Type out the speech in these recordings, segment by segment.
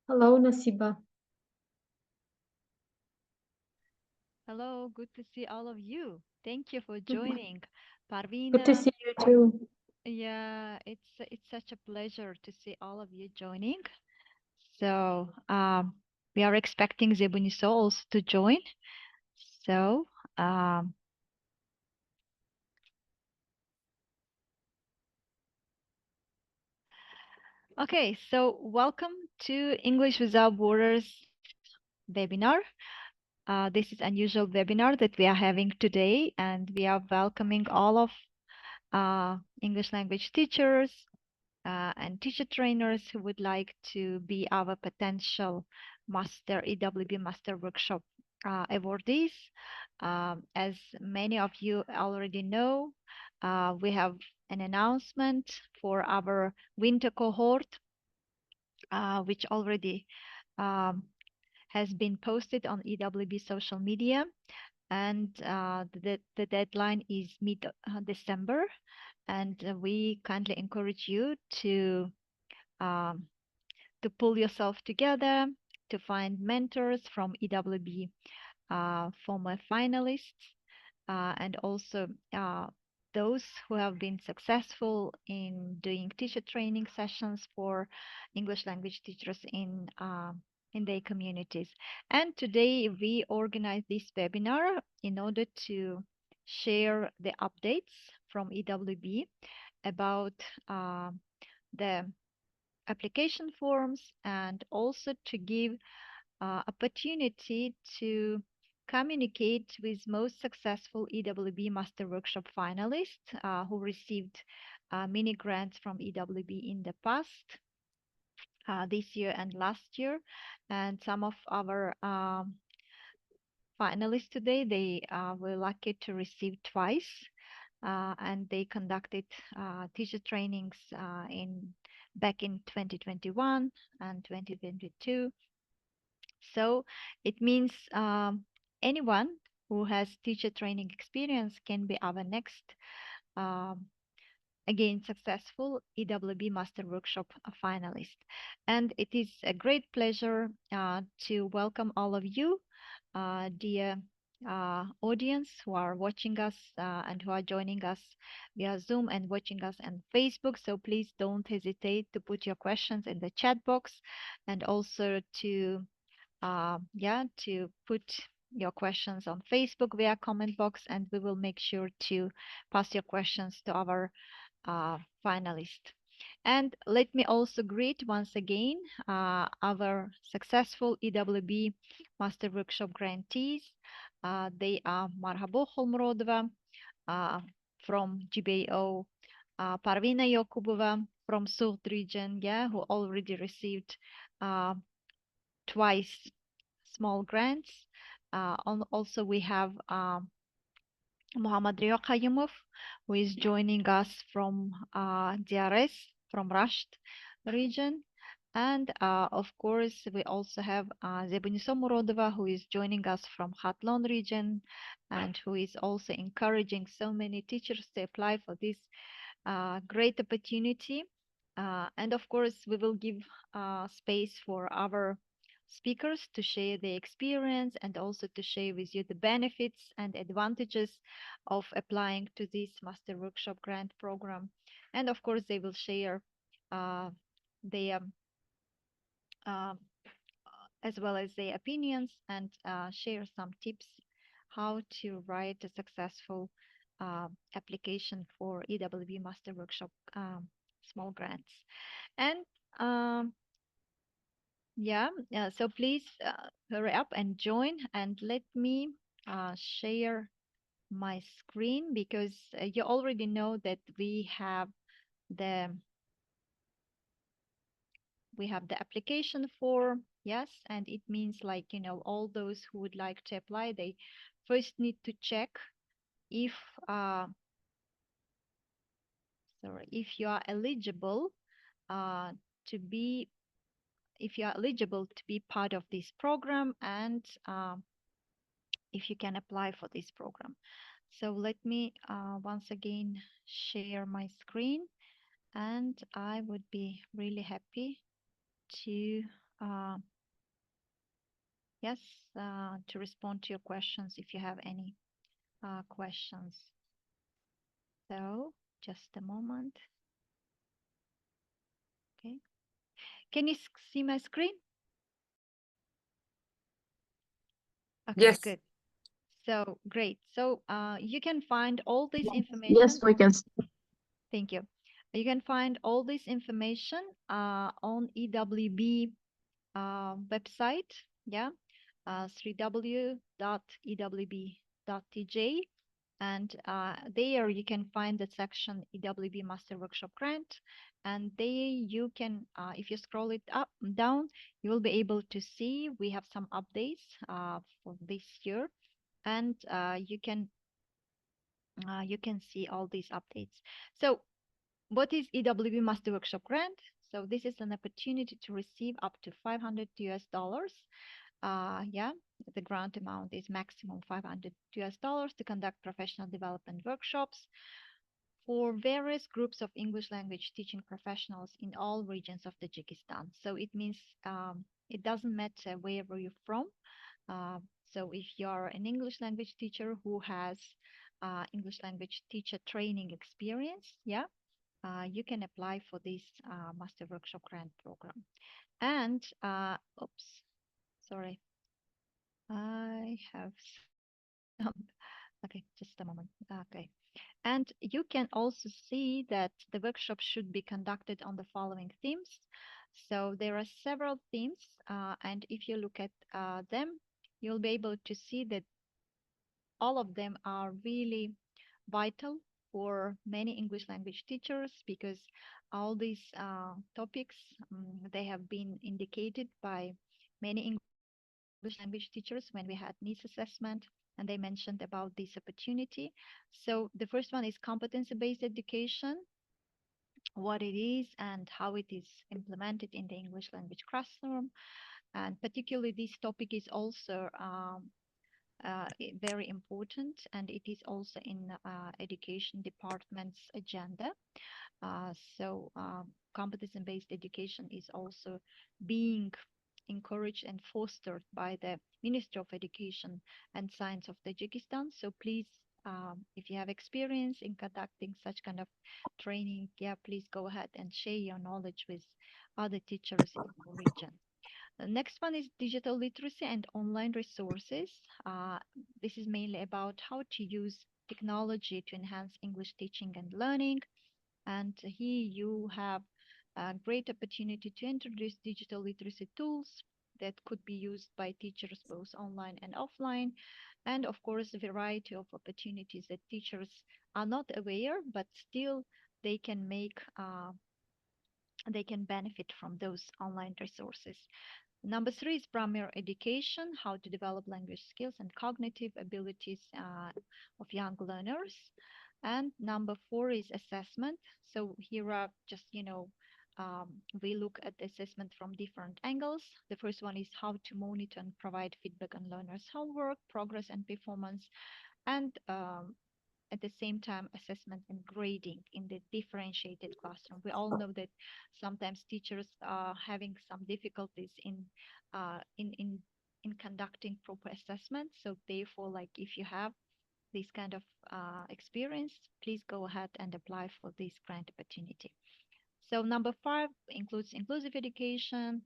Hello, Nasiba. Hello, good to see all of you. Thank you for Mhm. joining. Good to Parvina, see you too. yeah, it's such a pleasure to see all of you joining. So, we are expecting Zebuniso also to join. So, um, okay, so welcome to English Without Borders webinar. This is unusual webinar that we are having today, and we are welcoming all of English language teachers, and teacher trainers who would like to be our potential master EWB Master Workshop awardees. As many of you already know, we have an announcement for our winter cohort, which already um, has been posted on EWB social media, and the deadline is mid December, and we kindly encourage you um, to pull yourself together, to find mentors from EWB former finalists, and also those who have been successful in doing teacher training sessions for English language teachers in their communities. And today we organize this webinar in order to share the updates from EWB about uh, the application forms, and also to give opportunity to communicate with most successful EWB Master Workshop finalists who received mini grants from EWB in the past, this year and last year. And some of our finalists today, they were lucky to receive twice, and they conducted teacher trainings in back in 2021 and 2022. So it means anyone who has teacher training experience can be our next, um, again, successful EWB Master Workshop finalist. And it is a great pleasure to welcome all of you, dear audience who are watching us and who are joining us via Zoom and watching us on Facebook. So please don't hesitate to put your questions in the chat box, and also to put your questions on Facebook via comment box, and we will make sure to pass your questions to our finalist. And let me also greet once again our successful EWB Master Workshop grantees. They are Marhabo Holmrodova from GBO, Parvina Yokubova from South region, yeah, who already received uh, twice small grants. Also, we have Muhammad Rio Kayumov, who is joining us from DRS, from Rasht region. And of course, we also have Zebunisa Murodova, who is joining us from Khatlon region, and who is also encouraging so many teachers to apply for this great opportunity. And of course, we will give space for our speakers to share their experience, and also to share with you the benefits and advantages of applying to this Master Workshop Grant Program. And of course, they will share uh, their um, as well as their opinions, and share some tips how to write a successful application for EWB Master Workshop small grants. And um, so please hurry up and join, and let me share my screen, because you already know that the we have the application form, yes, and it means, like, all those who would like to apply, they first need to check if uh, if you are eligible uh, to be if you are eligible to be part of this program, and if you can apply for this program. So let me once again share my screen, and I would be really happy to. uh, yes, to respond to your questions if you have any questions. So just a moment. Okay. Can you see my screen? Okay, Yes. good. So great. So you can find all this Yes, information. we can. Thank you. You can find all this information on EWB website. Yeah, 3w.ewb.tj. And there you can find the section EWB Master Workshop Grant. And there you can, if you scroll it up and down, you will be able to see we have some updates for this year. And you can see all these updates. So what is EWB Master Workshop Grant? So this is an opportunity to receive up to 500 US dollars. Yeah, the grant amount is maximum 500 US dollars to conduct professional development workshops for various groups of English language teaching professionals in all regions of Tajikistan. So it means it doesn't matter wherever you're from. Uh, so if you're an English language teacher who has English language teacher training experience, yeah, you can apply for this Master Workshop Grant Program. And, oops, sorry, I have some, okay, just a moment. Okay. And you can also see that the workshop should be conducted on the following themes. So there are several themes, and if you look at them, you'll be able to see that all of them are really vital for many English language teachers because all these topics they have been indicated by many English language teachers when we had needs assessment and they mentioned about this opportunity. So the first one is competency-based education, what it is and how it is implemented in the English language classroom. And particularly this topic is also very important and it is also in education department's agenda. So competence-based education is also being encouraged and fostered by the Ministry of Education and Science of Tajikistan. So please, if you have experience in conducting such kind of training, yeah, please go ahead and share your knowledge with other teachers in the region. The next one is digital literacy and online resources. Uh, this is mainly about how to use technology to enhance English teaching and learning. And here you have a great opportunity to introduce digital literacy tools that could be used by teachers both online and offline. And of course, a variety of opportunities that teachers are not aware, but still they can make, they can benefit from those online resources. Number three is primary education, how to develop language skills and cognitive abilities of young learners. And number four is assessment. So here are just, we look at the assessment from different angles. The first one is how to monitor and provide feedback on learners' homework, progress, and performance. And at the same time assessment and grading in the differentiated classroom. We all know that sometimes teachers are having some difficulties in uh, in in in conducting proper assessment. So therefore, like if you have this kind of experience, please go ahead and apply for this grant opportunity. So number five includes inclusive education,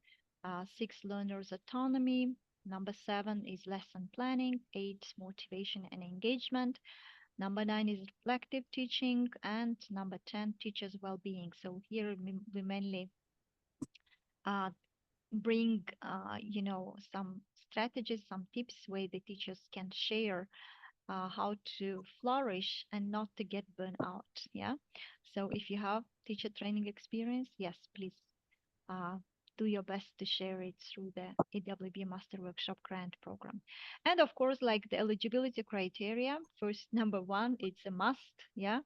six learners autonomy. Number seven is lesson planning, eight motivation and engagement. Number nine is reflective teaching, and number 10, teachers' well-being. So here we mainly uh, bring, some strategies, some tips where the teachers can share how to flourish and not to get burned out. Yeah. So if you have teacher training experience, yes, please uh, do your best to share it through the EWB Master Workshop Grant Program. And of course, like the eligibility criteria, first, number one, it's a must. Yeah.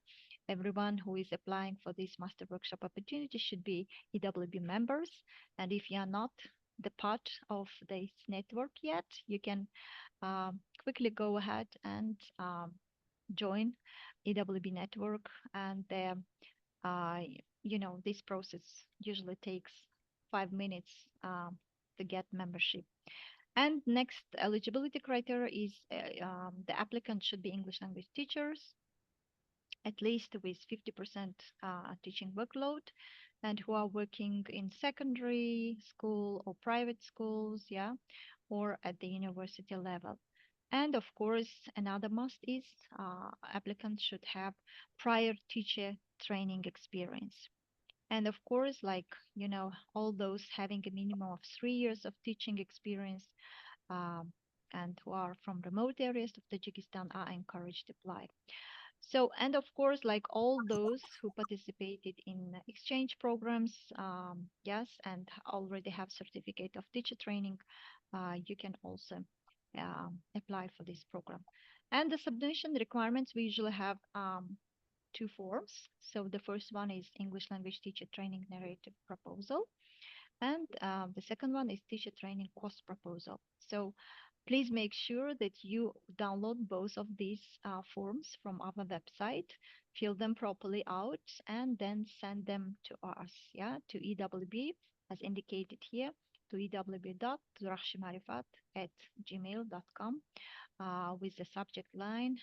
Everyone who is applying for this Master Workshop opportunity should be EWB members. And if you are not the part of this network yet, you can quickly go ahead and join EWB network. And uh, this process usually takes 5 minutes. to get membership. And next eligibility criteria is the applicant should be English language teachers, at least with 50% teaching workload, and who are working in secondary school or private schools, yeah, or at the university level. And of course, another must is applicants should have prior teacher training experience. And of course, like, all those having a minimum of 3 years of teaching experience um, and who are from remote areas of Tajikistan are encouraged to apply. So, and of course, like all those who participated in exchange programs, yes, and already have certificate of teacher training, you can also apply for this program. And the submission requirements, we usually have two forms. So the first one is English language teacher training narrative proposal. And the second one is teacher training course proposal. So please make sure that you download both of these forms from our website, fill them properly out, and then send them to us, yeah, to EWB, as indicated here, to ewb.zurakhshimarifat@gmail.com with the subject line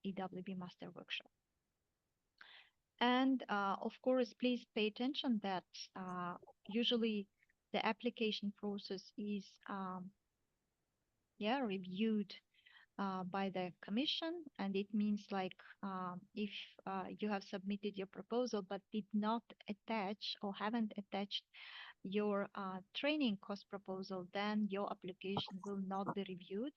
EWB Master Workshop. And of course, please pay attention that usually the application process is yeah, reviewed by the commission, and it means like if you have submitted your proposal but did not attach or haven't attached your training cost proposal, then your application will not be reviewed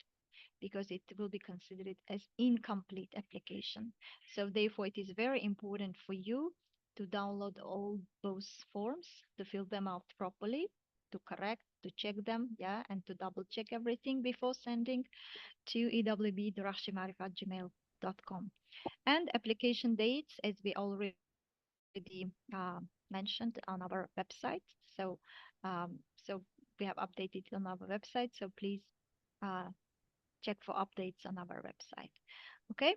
because it will be considered as incomplete application. So therefore, it is very important for you to download all those forms, to fill them out properly, to correct, to check them, yeah, and to double check everything before sending to ewb.gmail.com. And application dates, as we already mentioned on our website. So, so we have updated on our website. So please uh, check for updates on our website. Okay.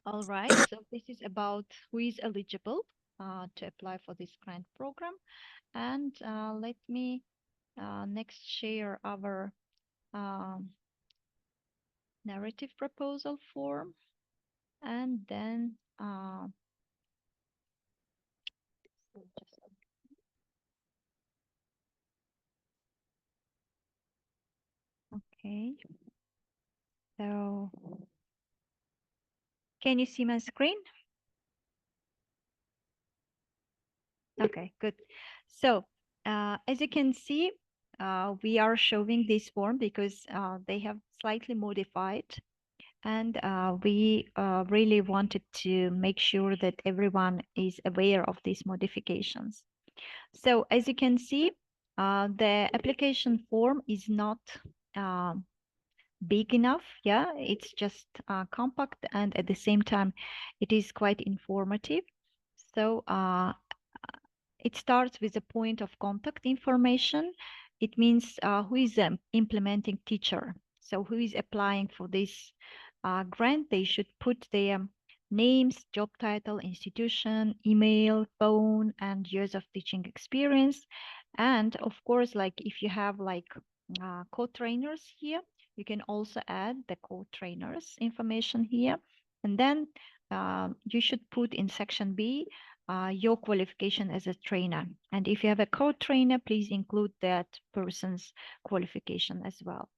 All right. So this is about who is eligible to apply for this grant program. And let me next share our um, narrative proposal form, and then just okay. So can you see my screen? Okay, good. So as you can see, we are showing this form because they have slightly modified, and we really wanted to make sure that everyone is aware of these modifications. So as you can see, the application form is not um, big enough. Yeah, it's just compact, and at the same time, it is quite informative. So it starts with a point of contact information. It means who is the implementing teacher. So who is applying for this grant? They should put their names, job title, institution, email, phone, and years of teaching experience. And of course, like if you have like co-trainers here, you can also add the co-trainers information here. And then you should put in section B your qualification as a trainer. And if you have a co-trainer, please include that person's qualification as well.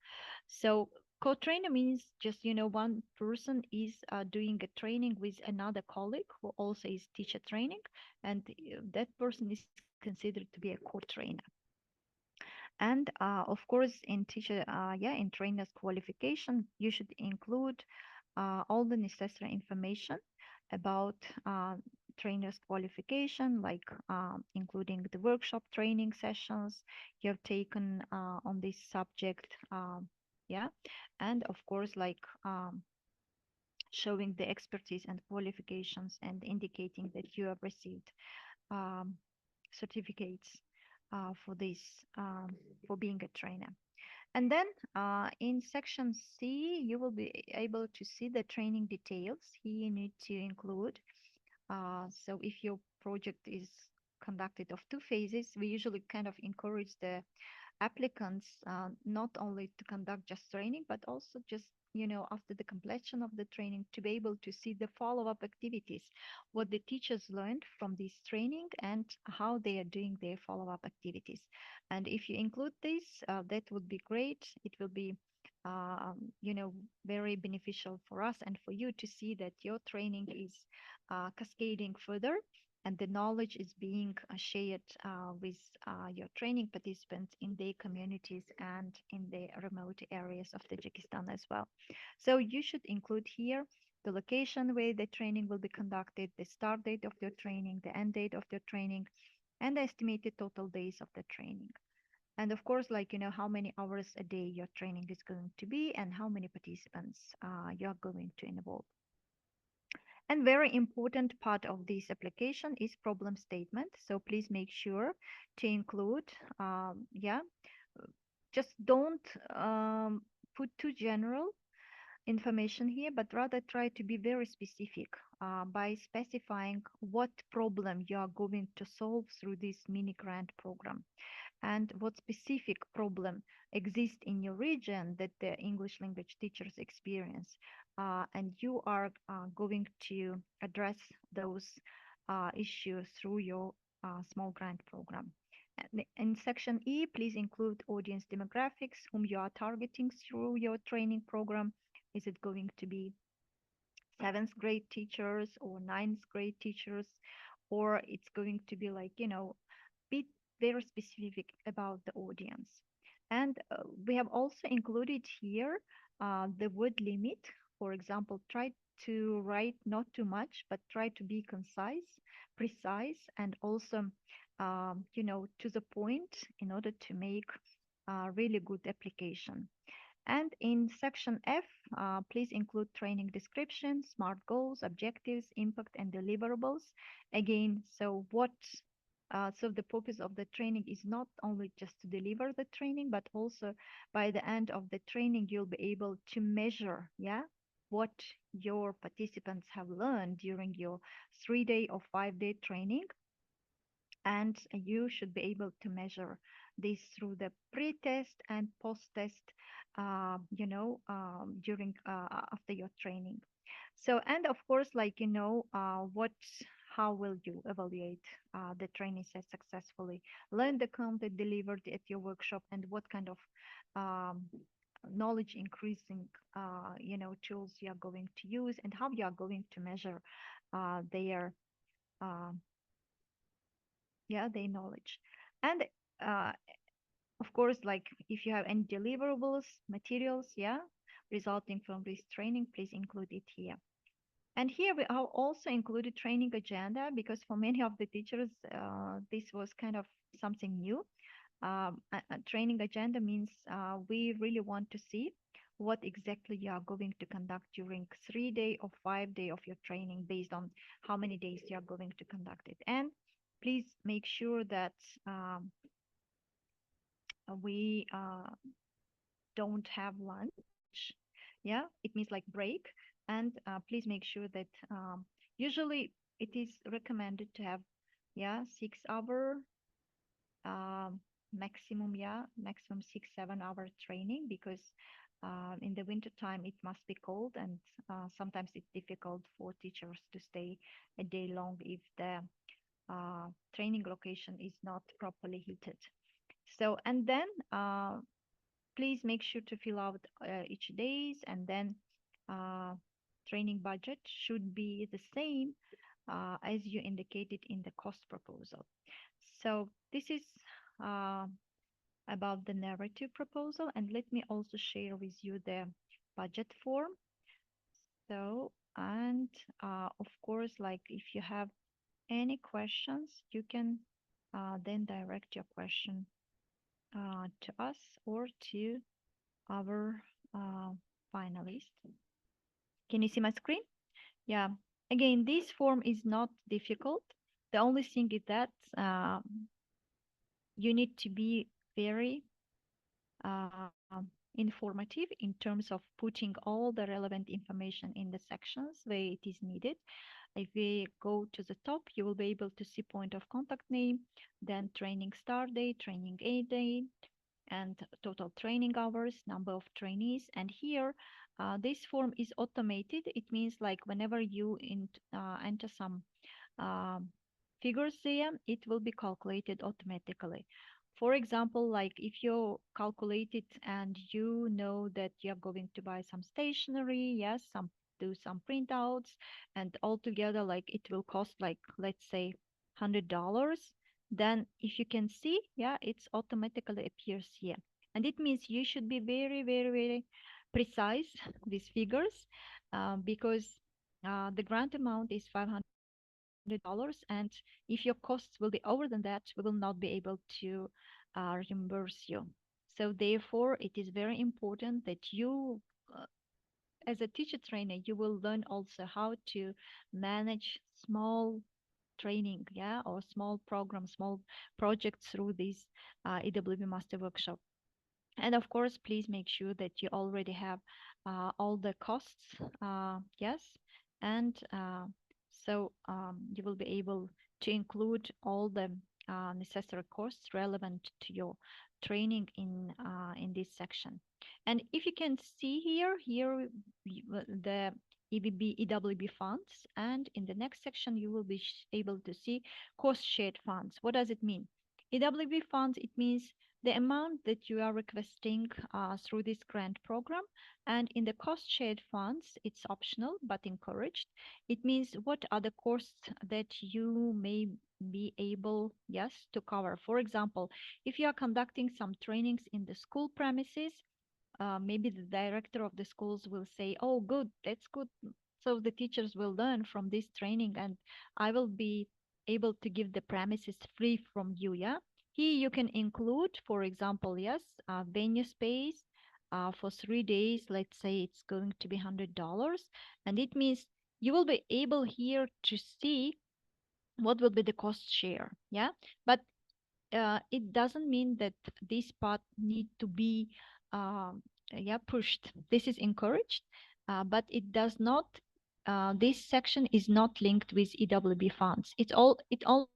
So co-trainer means just, one person is doing a training with another colleague who also is teacher training, and that person is considered to be a co-trainer. And of course, in teacher, in trainer's qualification, you should include all the necessary information about trainer's qualification, like including the workshop training sessions you have taken on this subject. Yeah, and of course, like showing the expertise and qualifications and indicating that you have received um, certificates for this, for being a trainer. And then in section C, you will be able to see the training details. Here you need to include. So if your project is conducted of two phases, we usually kind of encourage the applicants not only to conduct just training, but also just, after the completion of the training, to be able to see the follow-up activities, what the teachers learned from this training and how they are doing their follow-up activities. And if you include this, that would be great. It will be very beneficial for us and for you to see that your training is cascading further and the knowledge is being shared with your training participants in their communities and in the remote areas of Tajikistan as well. So you should include here the location where the training will be conducted, the start date of your training, the end date of your training, and the estimated total days of the training. And of course, how many hours a day your training is going to be and how many participants you're going to involve. And very important part of this application is problem statement. So please make sure to include, yeah, just don't put too general information here, but rather try to be very specific by specifying what problem you are going to solve through this mini grant program and what specific problem exists in your region that the English language teachers experience. And you are going to address those issues through your small grant program. And in section E, please include audience demographics, whom you are targeting through your training program. Is it going to be seventh grade teachers or ninth grade teachers, or it's going to be be very specific about the audience. And we have also included here the word limit. For example, try to write not too much, but try to be concise, precise, and also, to the point in order to make a really good application. And in section F, please include training description, SMART goals, objectives, impact, and deliverables. Again, so the purpose of the training is not only just to deliver the training, but also by the end of the training, you'll be able to measure, yeah, what your participants have learned during your 3-day or 5-day training, and you should be able to measure this through the pre-test and post-test during after your training. So, and of course, how will you evaluate the training set successfully, learn the content delivered at your workshop, and what kind of um, knowledge increasing tools you are going to use, and how you are going to measure their uh, their knowledge. And uh, of course, if you have any deliverables, materials, resulting from this training, please include it here. And here we have also included training agenda because for many of the teachers, this was kind of something new. A training agenda means we really want to see what exactly you are going to conduct during 3-day or 5-day of your training based on how many days you are going to conduct it. And please make sure that we don't have lunch. Yeah, it means like break. And please make sure that usually it is recommended to have 6 hour maximum, maximum 6-7 hour training because in the winter time it must be cold and sometimes it's difficult for teachers to stay a day long if the training location is not properly heated. So, and then please make sure to fill out each days and then uh, training budget should be the same as you indicated in the cost proposal. So this is uh, about the narrative proposal, and let me also share with you the budget form. So, and of course, if you have any questions, you can then direct your question to us or to our uh, finalist. Can you see my screen? Yeah. Again, this form is not difficult. The only thing is that you need to be very informative in terms of putting all the relevant information in the sections where it is needed. If we go to the top, you will be able to see point of contact name, then training start date, training end date, and total training hours, number of trainees. And here, this form is automated. It means like whenever you enter some um, figures there, it will be calculated automatically. For example, like if you calculate it and you know that you're going to buy some stationery, yes, some do some printouts, and altogether like it will cost like let's say $100. Then if you can see, yeah, it's automatically appears here. And it means you should be very, very, very precise with figures because the grant amount is $500, and if your costs will be over than that, we will not be able to reimburse you. So therefore, it is very important that you, as a teacher trainer, you will learn also how to manage small training, yeah, or small programs, small projects through this EWB Master Workshop. And of course, please make sure that you already have all the costs, yes, and you will be able to include all the necessary costs relevant to your training in this section. And if you can see here the EWB funds, and in the next section you will be able to see cost shared funds. What does it mean? EWB funds, it means the amount that you are requesting through this grant program. And in the cost shared funds, it's optional but encouraged. It means what are the costs that you may be able, yes, to cover. For example, if you are conducting some trainings in the school premises, maybe the director of the schools will say, oh, good, that's good. So the teachers will learn from this training, and I will be able to give the premises free from you. Yeah. Here you can include, for example, yes, venue space for 3 days. Let's say it's going to be $100. And it means you will be able here to see what will be the cost share. Yeah. But it doesn't mean that this part need to be um, yeah, pushed. This is encouraged, but it does not. This section is not linked with EWB funds. It only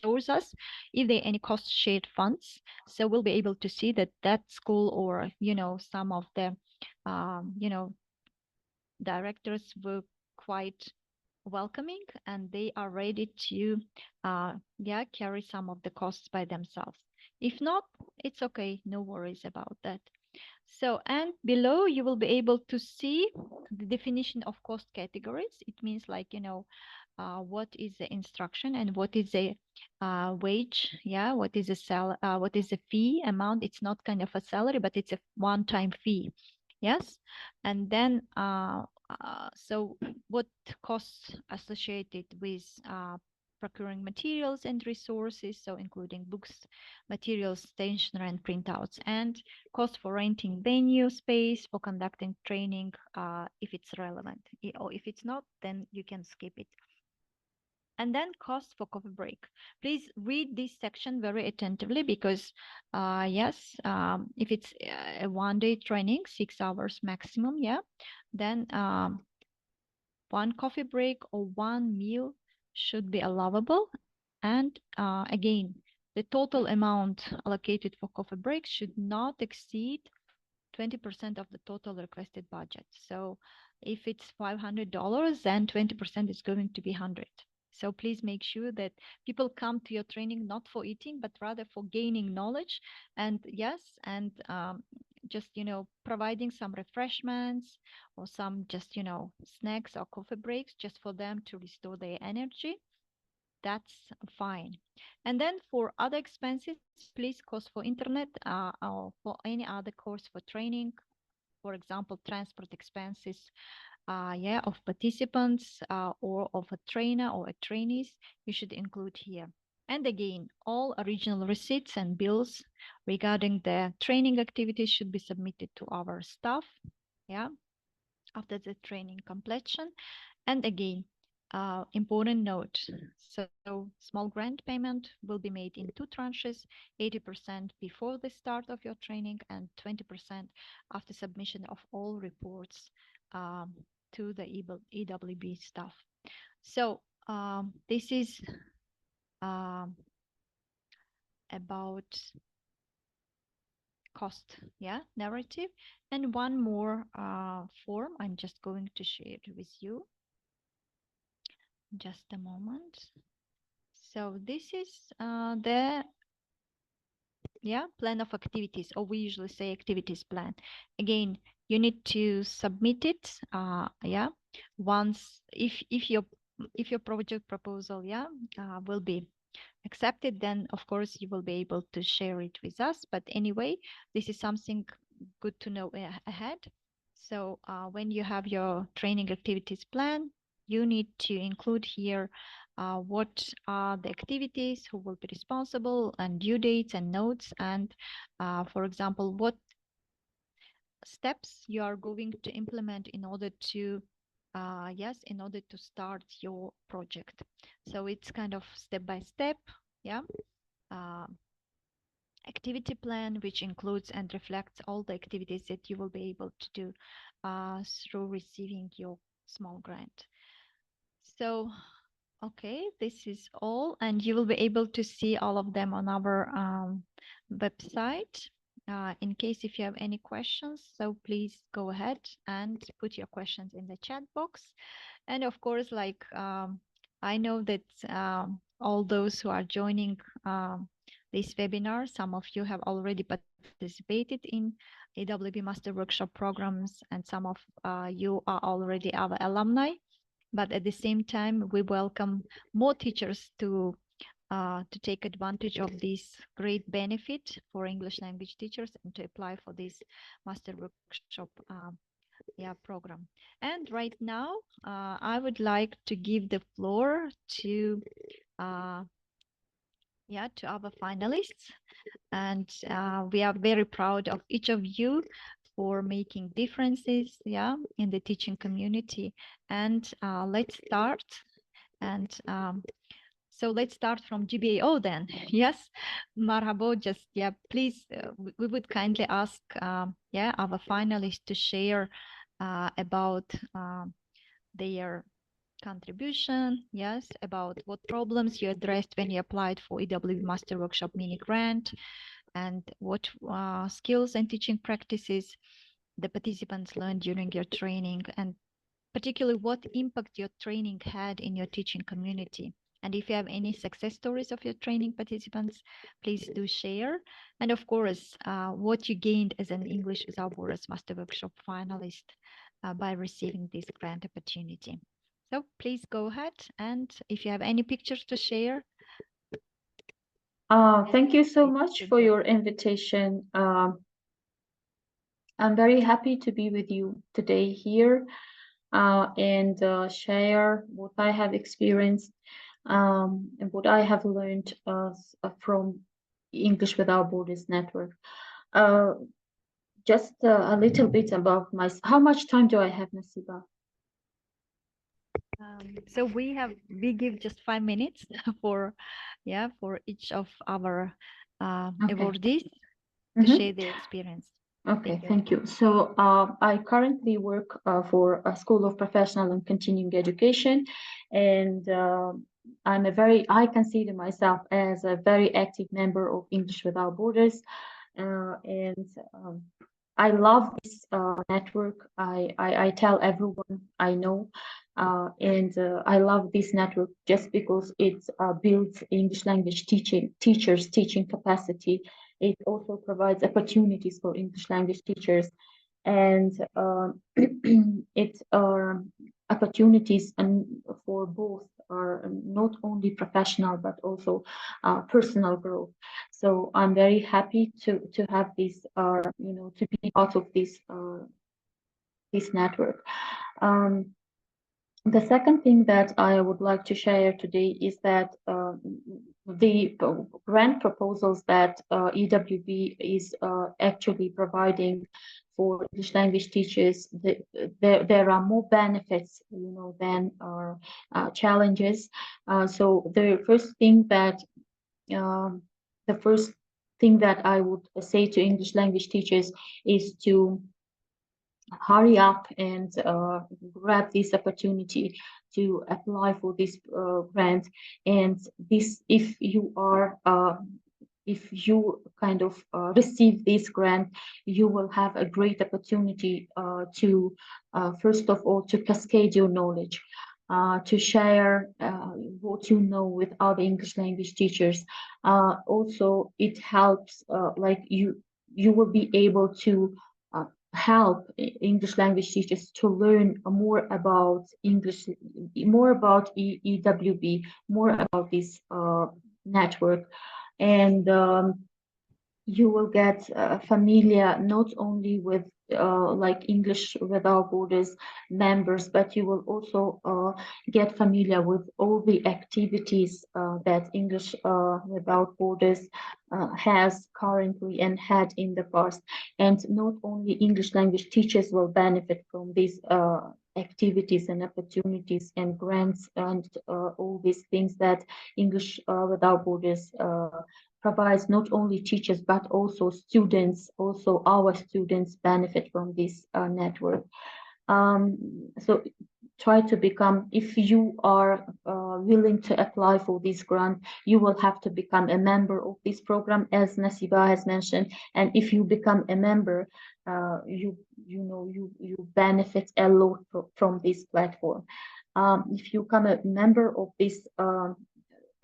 shows us if there are any cost shared funds. So we'll be able to see that that school or some of the directors were quite welcoming and they are ready to yeah, carry some of the costs by themselves. If not, it's okay, no worries about that. So, and below you will be able to see the definition of cost categories. It means like, what is the instruction and what is the wage, yeah, what is what is the fee amount. It's not kind of a salary, but it's a one-time fee. Yes. And then so what costs associated with procuring materials and resources, so including books, materials, stationery, and printouts, and cost for renting venue space for conducting training if it's relevant. Or if it's not, then you can skip it. And then cost for coffee break. Please read this section very attentively because, yes, if it's a one-day training, 6 hours maximum, yeah, then one coffee break or one meal should be allowable. And again, the total amount allocated for coffee breaks should not exceed 20% of the total requested budget. So if it's $500, then 20% is going to be 100. So please make sure that people come to your training not for eating, but rather for gaining knowledge. And yes, and just, providing some refreshments or some just, snacks or coffee breaks just for them to restore their energy. That's fine. And then for other expenses, please cost for internet or for any other course for training, for example, transport expenses, yeah, of participants or of a trainer or a trainees, you should include here. And again, all original receipts and bills regarding the training activities should be submitted to our staff, yeah, after the training completion. And again, important note, so small grant payment will be made in two tranches, 80% before the start of your training and 20% after submission of all reports um, to the EWB staff. So this is um, about cost, yeah, narrative, and one more form. I'm just going to share it with you. Just a moment. So this is the plan of activities, or we usually say activities plan. Again, you need to submit it. Once if your project proposal will be accepted, then of course you will be able to share it with us. But anyway, this is something good to know ahead. So when you have your training activities plan, you need to include here what are the activities, who will be responsible, and due dates and notes, and for example, what steps you are going to implement in order to in order to start your project. So it's kind of step by step, uh, activity plan, which includes and reflects all the activities that you will be able to do through receiving your small grant. So, okay, this is all, and you will be able to see all of them on our website. In case if you have any questions, so please go ahead and put your questions in the chat box. And of course, like I know that all those who are joining this webinar, some of you have already participated in EWB Master Workshop programs, and some of you are already our alumni. But at the same time, we welcome more teachers to take advantage of this great benefit for English language teachers and to apply for this Master Workshop program. And right now, I would like to give the floor to to our finalists, and we are very proud of each of you for making differences in the teaching community. And let's start. And so let's start from GBAO then. Yes, Marhabo, just please, we would kindly ask our finalists to share about their contribution, about what problems you addressed when you applied for EWB Master Workshop Mini Grant, and what skills and teaching practices the participants learned during your training, and particularly what impact your training had in your teaching community. And if you have any success stories of your training participants, please do share. And of course, what you gained as an English Without Borders Master Workshop finalist by receiving this grant opportunity. So please go ahead, and if you have any pictures to share. Thank you so much for your invitation. I'm very happy to be with you today here and share what I have experienced and what I have learned from English Without Borders Network. Just a little bit about myself. How much time do I have, Nasiba? So we give just 5 minutes for each of our awardees to share their experience. Okay, thank you. So I currently work for a School of Professional and Continuing Education, and I consider myself as a very active member of English Without Borders, and I love this network. I tell everyone I know, and I love this network just because it builds English language teachers' teaching capacity. It also provides opportunities for English language teachers, and it opportunities and for both are not only professional but also personal growth. So I'm very happy to have this, to be part of this network. The second thing that I would like to share today is that the grant proposals that EWB is actually providing for English language teachers, there are more benefits, than challenges. So the first thing that I would say to English language teachers is to hurry up and grab this opportunity to apply for this grant. And this, if you are if you kind of receive this grant, you will have a great opportunity to first of all to cascade your knowledge, to share what you know with other English language teachers. Also, it helps like you will be able to help English language teachers to learn more about English, more about EWB, more about this network, and you will get familiar not only with like English Without Borders members, but you will also get familiar with all the activities that English Without Borders has currently and had in the past. And not only English language teachers will benefit from these activities and opportunities and grants and all these things that English Without Borders provides. Not only teachers but also students, also our students benefit from this network. So try to become, if you are willing to apply for this grant, you will have to become a member of this program, as Nasiba has mentioned. And if you become a member, you benefit a lot from this platform. If you become a member of this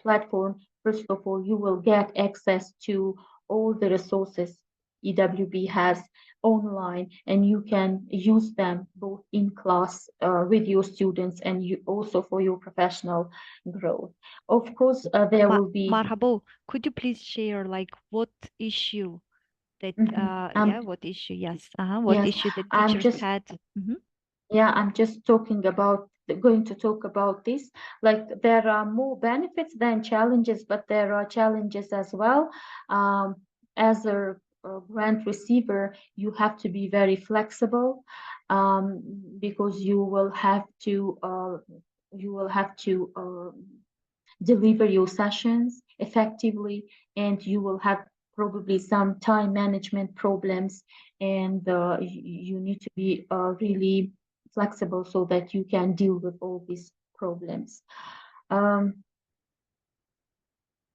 platform, first of all, you will get access to all the resources EWB has online, and you can use them both in class with your students and you also for your professional growth. Of course, there will be. Marhabo, could you please share like what issue that what issue? Yes, what yes, issue the I'm teachers just had? yeah, I'm just going to talk about this. Like there are more benefits than challenges, but there are challenges as well. As a grant receiver, you have to be very flexible, because you will have to deliver your sessions effectively, and you will have probably some time management problems, and you need to be really flexible so that you can deal with all these problems.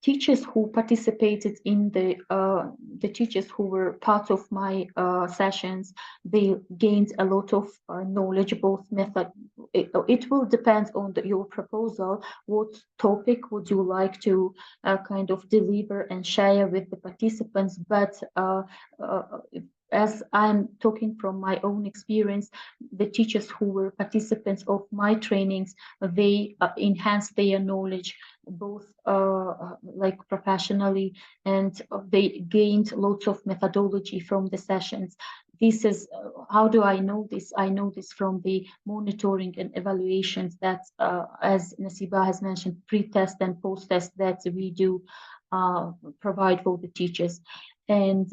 Teachers who participated in the teachers who were part of my sessions, they gained a lot of knowledge, both method. It will depend on your proposal. What topic would you like to kind of deliver and share with the participants? But as I'm talking from my own experience, the teachers who were participants of my trainings, they enhanced their knowledge both like professionally, and they gained lots of methodology from the sessions. This is how do I know this? I know this from the monitoring and evaluations that, as Nasiba has mentioned, pre-test and post-test that we do provide for the teachers. And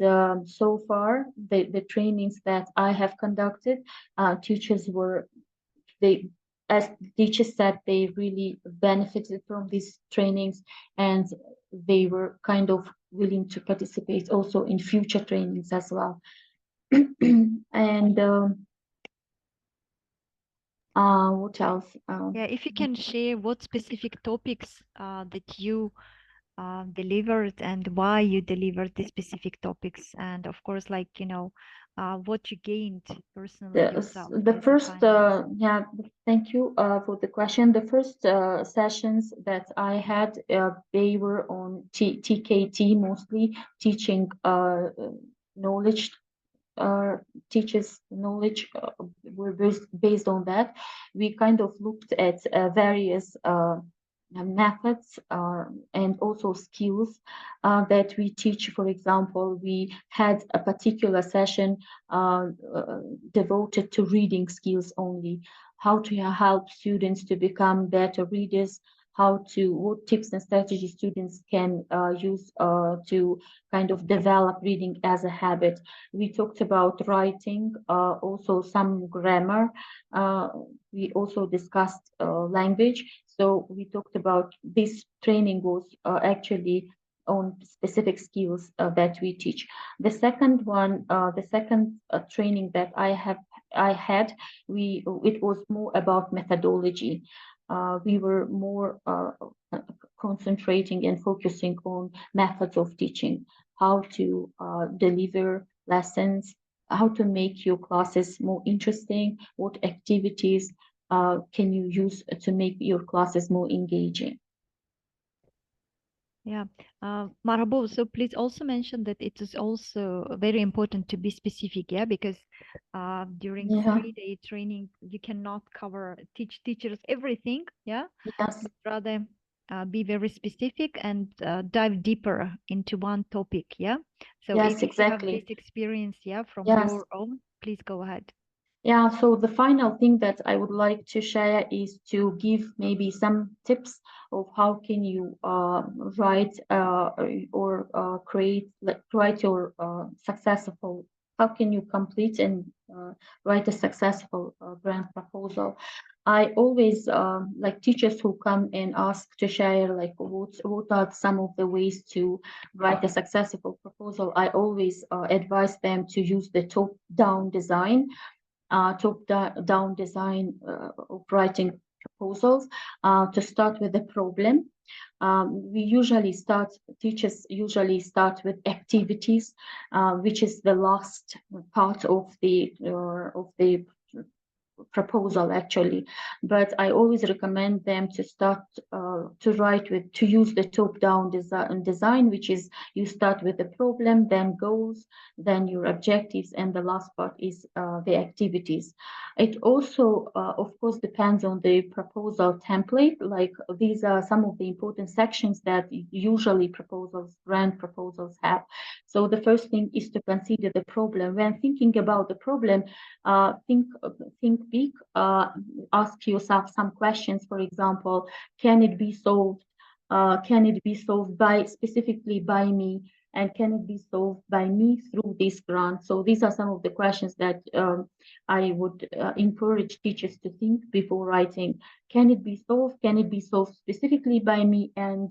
so far, the trainings that I have conducted, teachers were, as teachers said, they really benefited from these trainings, and they were kind of willing to participate also in future trainings as well. And what else? Yeah, if you can share what specific topics that you delivered and why you delivered these specific topics, and of course, like what you gained personally yourself The as a first, finalist. yeah, thank you for the question. The first sessions that I had, they were on TKT, mostly teaching knowledge, teachers' knowledge were based on that. We kind of looked at various methods and also skills that we teach. For example, we had a particular session devoted to reading skills only, how to help students to become better readers, what tips and strategies students can use to kind of develop reading as a habit. We talked about writing, also some grammar. We also discussed language. So we talked about this training was actually on specific skills that we teach. The second one, the second training that I had, it was more about methodology. We were more concentrating and focusing on methods of teaching, how to deliver lessons, how to make your classes more interesting, what activities can you use to make your classes more engaging. Yeah, Marhabo, so please also mention that it is also very important to be specific, yeah, because during Yeah, 3-day training, you cannot teach teachers everything, yeah, yes, but rather be very specific and dive deeper into one topic, yeah. So yes, if you have this exactly. experience, yeah, from Yes. your own, please go ahead. Yeah, so the final thing that I would like to share is to give maybe some tips of how can you write or create, like write your successful, how can you complete and write a successful grant proposal. I always like teachers who come and ask to share like what are some of the ways to write a successful proposal. I always advise them to use the top-down design, top-down design of writing proposals, to start with the problem. Teachers usually start with activities, which is the last part of the proposal actually, but I always recommend them to start to use the top-down design, which is you start with the problem, then goals, then your objectives, and the last part is the activities. It also of course depends on the proposal template. Like these are some of the important sections that usually grant proposals have. So the first thing is to consider the problem. When thinking about the problem, uh, think think big. Ask yourself some questions. For example, can it be solved? Can it be solved by specifically by me? And can it be solved by me through this grant? So these are some of the questions that I would encourage teachers to think before writing. Can it be solved? Can it be solved specifically by me? And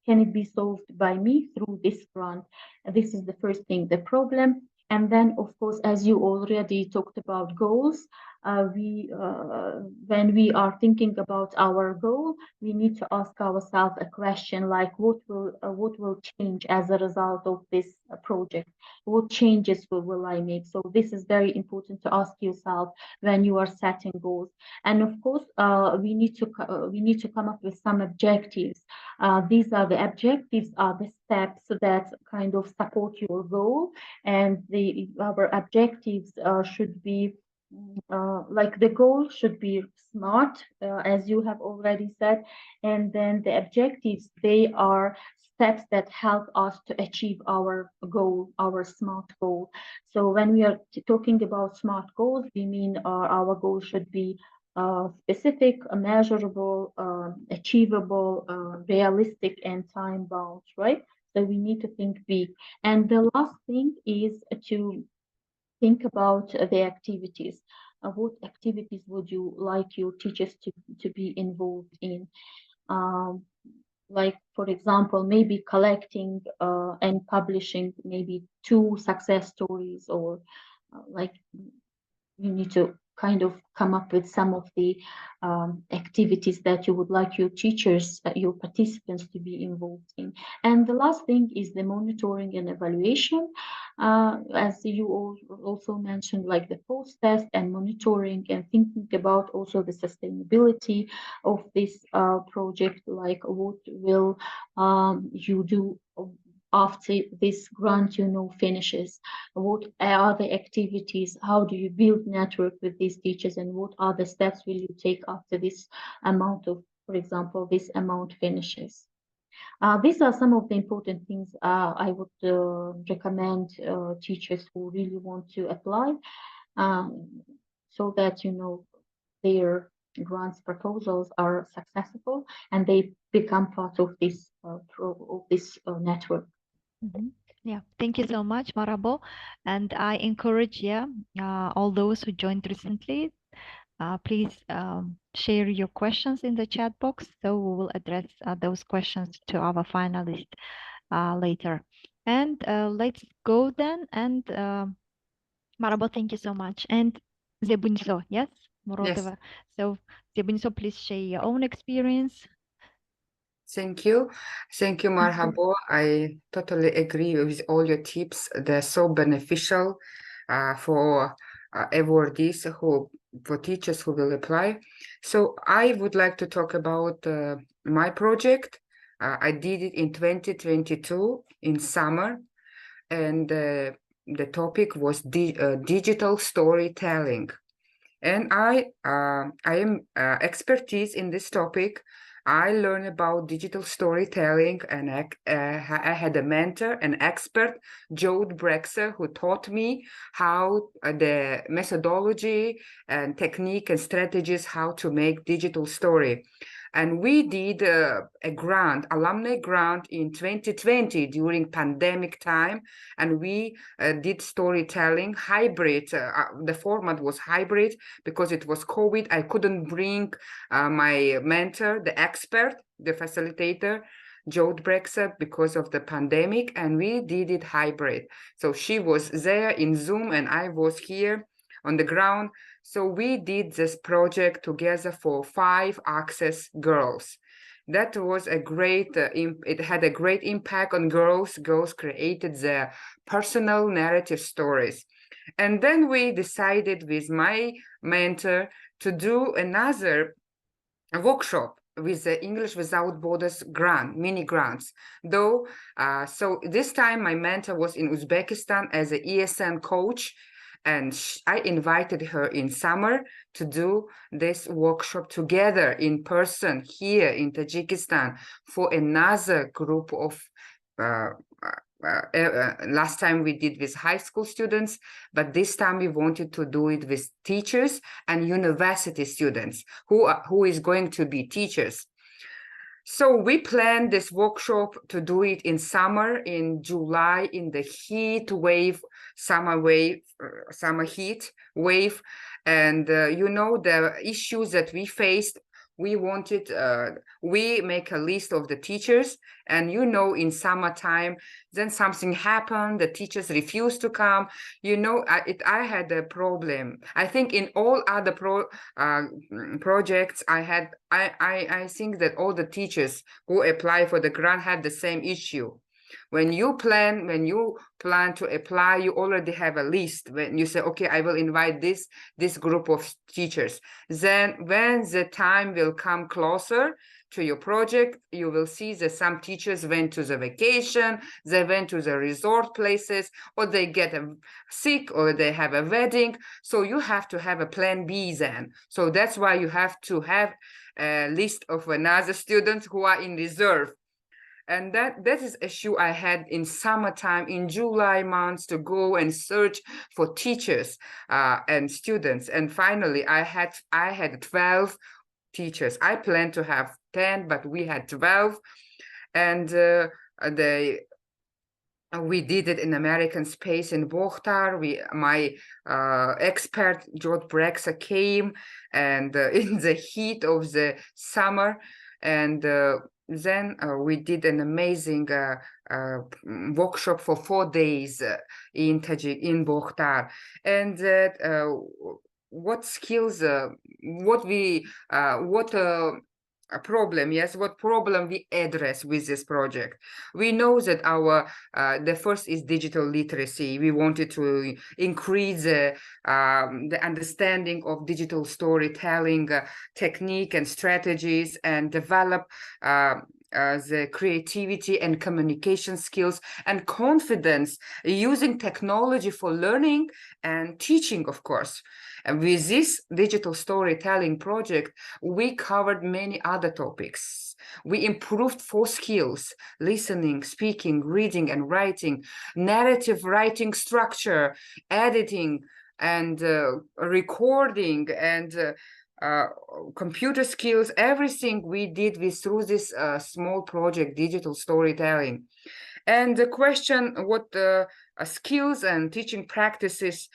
can it be solved by me through this grant? This is the first thing, the problem. And then, of course, as you already talked about goals, when we are thinking about our goal, we need to ask ourselves a question like, what will change as a result of this project? What changes will I make? So this is very important to ask yourself when you are setting goals. And of course, we need to come up with some objectives. These are the objectives, are the steps that kind of support your goal, and our objectives should be like the goal should be smart, as you have already said, and then the objectives, they are steps that help us to achieve our goal, our smart goal. So when we are talking about smart goals, we mean our goal should be specific, measurable, achievable, realistic, and time bound, right? So we need to think big. And the last thing is to think about the activities. What activities would you like your teachers to be involved in? Um, like, for example, maybe collecting and publishing maybe 2 success stories, or like you need to kind of come up with some of the activities that you would like your teachers, your participants to be involved in. And the last thing is the monitoring and evaluation. As you also mentioned, like the post-test and monitoring, and thinking about also the sustainability of this project, like what will you do after this grant, finishes. What are the activities? How do you build network with these teachers? And what are the steps will you take after this for example, this amount finishes? These are some of the important things I would recommend teachers who really want to apply, um, so that their grants proposals are successful and they become part of this network. Mhm. Yeah, thank you so much, Marabo. And I encourage, yeah, all those who joined recently, please share your questions in the chat box, so we will address those questions to our finalists later. And let's go then. And Marabo, thank you so much. And Zebunso, yes, Yes. Murodova. So Zebunso, please share your own experience. Thank you. Thank you, Marhaba. I totally agree with all your tips. They're so beneficial for awardees for teachers who will apply. So I would like to talk about my project. I did it in 2022 in summer, and the topic was digital storytelling. And I am expertise in this topic. I learned about digital storytelling, and I had a mentor, an expert, Jode Brexer, who taught me how the methodology and technique and strategies how to make digital story. And we did a grant, alumni grant in 2020 during pandemic time, and we did storytelling hybrid. The format was hybrid because it was COVID. I couldn't bring my mentor, the expert, the facilitator, Jode Brexer, because of the pandemic, and we did it hybrid. So she was there in Zoom and I was here on the ground. So we did this project together for 5 Access girls. That was a great, it had a great impact on girls. Girls created their personal narrative stories. And then we decided with my mentor to do another workshop with the English Without Borders grant, mini grants. Though, so this time my mentor was in Uzbekistan as an ESN coach, and I invited her in summer to do this workshop together in person here in Tajikistan for another group of last time we did with high school students, but this time we wanted to do it with teachers and university students who is going to be teachers. So we planned this workshop to do it in summer, in July, in the heat wave, summer heat wave. And you know, the issues that we faced, we wanted, we make a list of the teachers, and you know, in summertime, then something happened, the teachers refused to come. You know, I had a problem. I think in all other projects I think that all the teachers who apply for the grant had the same issue. When you plan to apply, you already have a list. When you say, okay, I will invite this group of teachers. Then when the time will come closer to your project, you will see that some teachers went to the vacation, they went to the resort places, or they get sick, or they have a wedding. So you have to have a plan B then. So that's why you have to have a list of another students who are in reserve. And that is an issue I had in summertime, in July months, to go and search for teachers and students. And finally, I had 12 teachers. I planned to have 10, but we had 12. And we did it in American space in Bokhtar. My expert, Jode Brexer, came, and in the heat of the summer. And then we did an amazing workshop for 4 days in Bokhtar. And what skills, what problem we address with this project. We know that the first is digital literacy. We wanted to increase the understanding of digital storytelling technique and strategies, and develop the creativity and communication skills and confidence using technology for learning and teaching, of course. And with this digital storytelling project, we covered many other topics. We improved 4 skills: listening, speaking, reading, and writing, narrative writing structure, editing, and recording, and computer skills. Everything we did through this small project, digital storytelling. And the question, what skills and teaching practices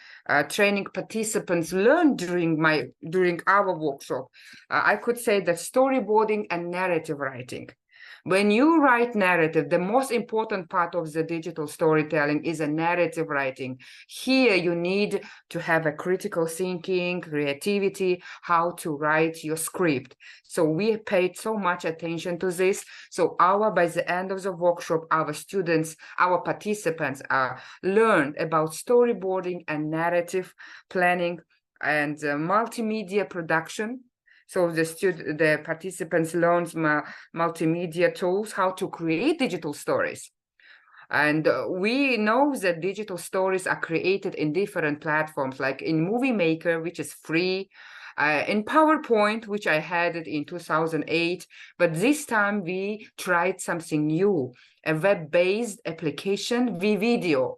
training participants learned during our workshop, I could say that storyboarding and narrative writing. When you write narrative, the most important part of the digital storytelling is a narrative writing. Here you need to have a critical thinking, creativity, how to write your script. So we paid so much attention to this. So by the end of the workshop, our students, our participants learned about storyboarding and narrative planning and multimedia production. So the participants learned multimedia tools, how to create digital stories. And we know that digital stories are created in different platforms, like in Movie Maker, which is free, in PowerPoint, which I had it in 2008. But this time we tried something new, a web-based application, vVideo,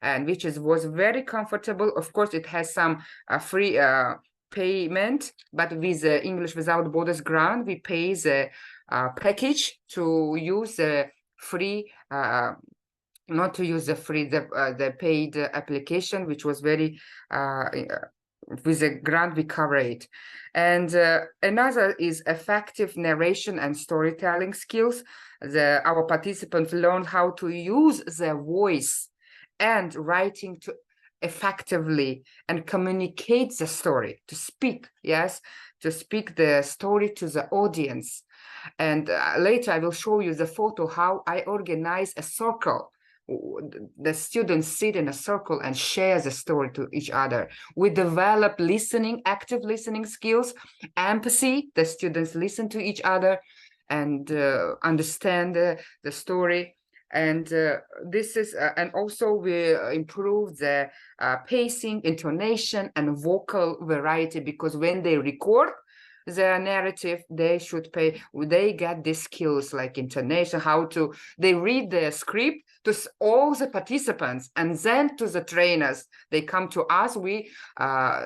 and which was very comfortable. Of course, it has some free payment, but with the English Without Borders grant, we pay the package to use the free, not to use the free, the paid application, which was very, with the grant we cover it. And another is effective narration and storytelling skills. Our participants learned how to use their voice and writing to effectively and communicate the story, to speak, yes, to speak the story to the audience. And later I will show you the photo how I organize a circle. The students sit in a circle and share the story to each other. We develop listening, active listening skills, empathy. The students listen to each other and understand the story. And this is, and also we improve the pacing, intonation, and vocal variety, because when they record the narrative, they get these skills like intonation, they read the script to all the participants and then to the trainers. They come to us,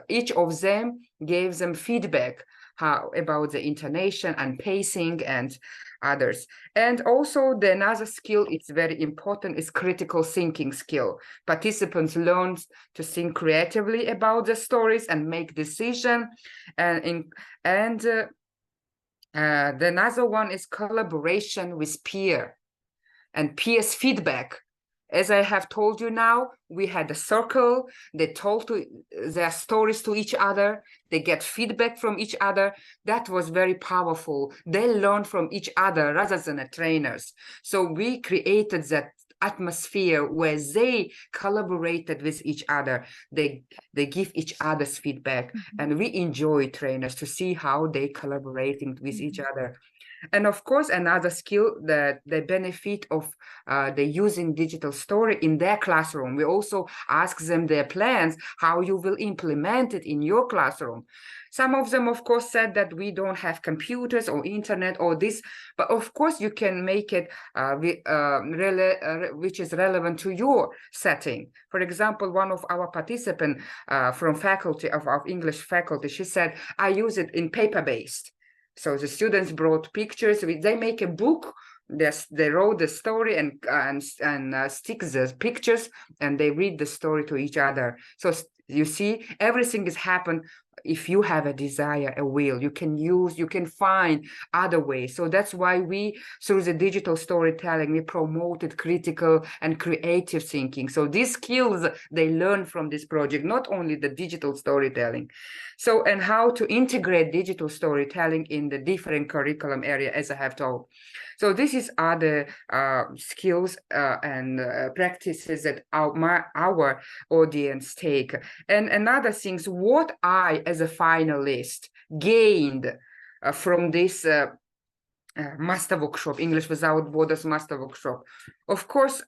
each of them gave them feedback about the intonation and pacing and others. And also another skill, it's very important, is critical thinking skill. Participants learn to think creatively about the stories and make decisions. The another one is collaboration with peers feedback. As I have told you now, we had a circle, they told their stories to each other, they get feedback from each other. That was very powerful. They learned from each other rather than trainers. So we created that atmosphere where they collaborated with each other. They give each other's feedback, and we enjoy trainers to see how they collaborating with each other. And of course, another skill that the benefit of the using digital story in their classroom. We also ask them their plans, how you will implement it in your classroom. Some of them, of course, said that we don't have computers or internet or this, but of course you can make it which is relevant to your setting. For example, one of our participants from faculty of our English faculty, she said, I use it in paper-based. So the students brought pictures. They make a book. They wrote the story and stick the pictures, and they read the story to each other. So you see, everything is happen. If you have a desire, a will, you can find other ways. So that's why through the digital storytelling, we promoted critical and creative thinking. So these skills they learn from this project, not only the digital storytelling. So, and how to integrate digital storytelling in the different curriculum area, as I have told. So this is other skills and practices that our audience take. And another thing, what I, as a finalist, gained from this master workshop, English Without Borders master workshop. Of course,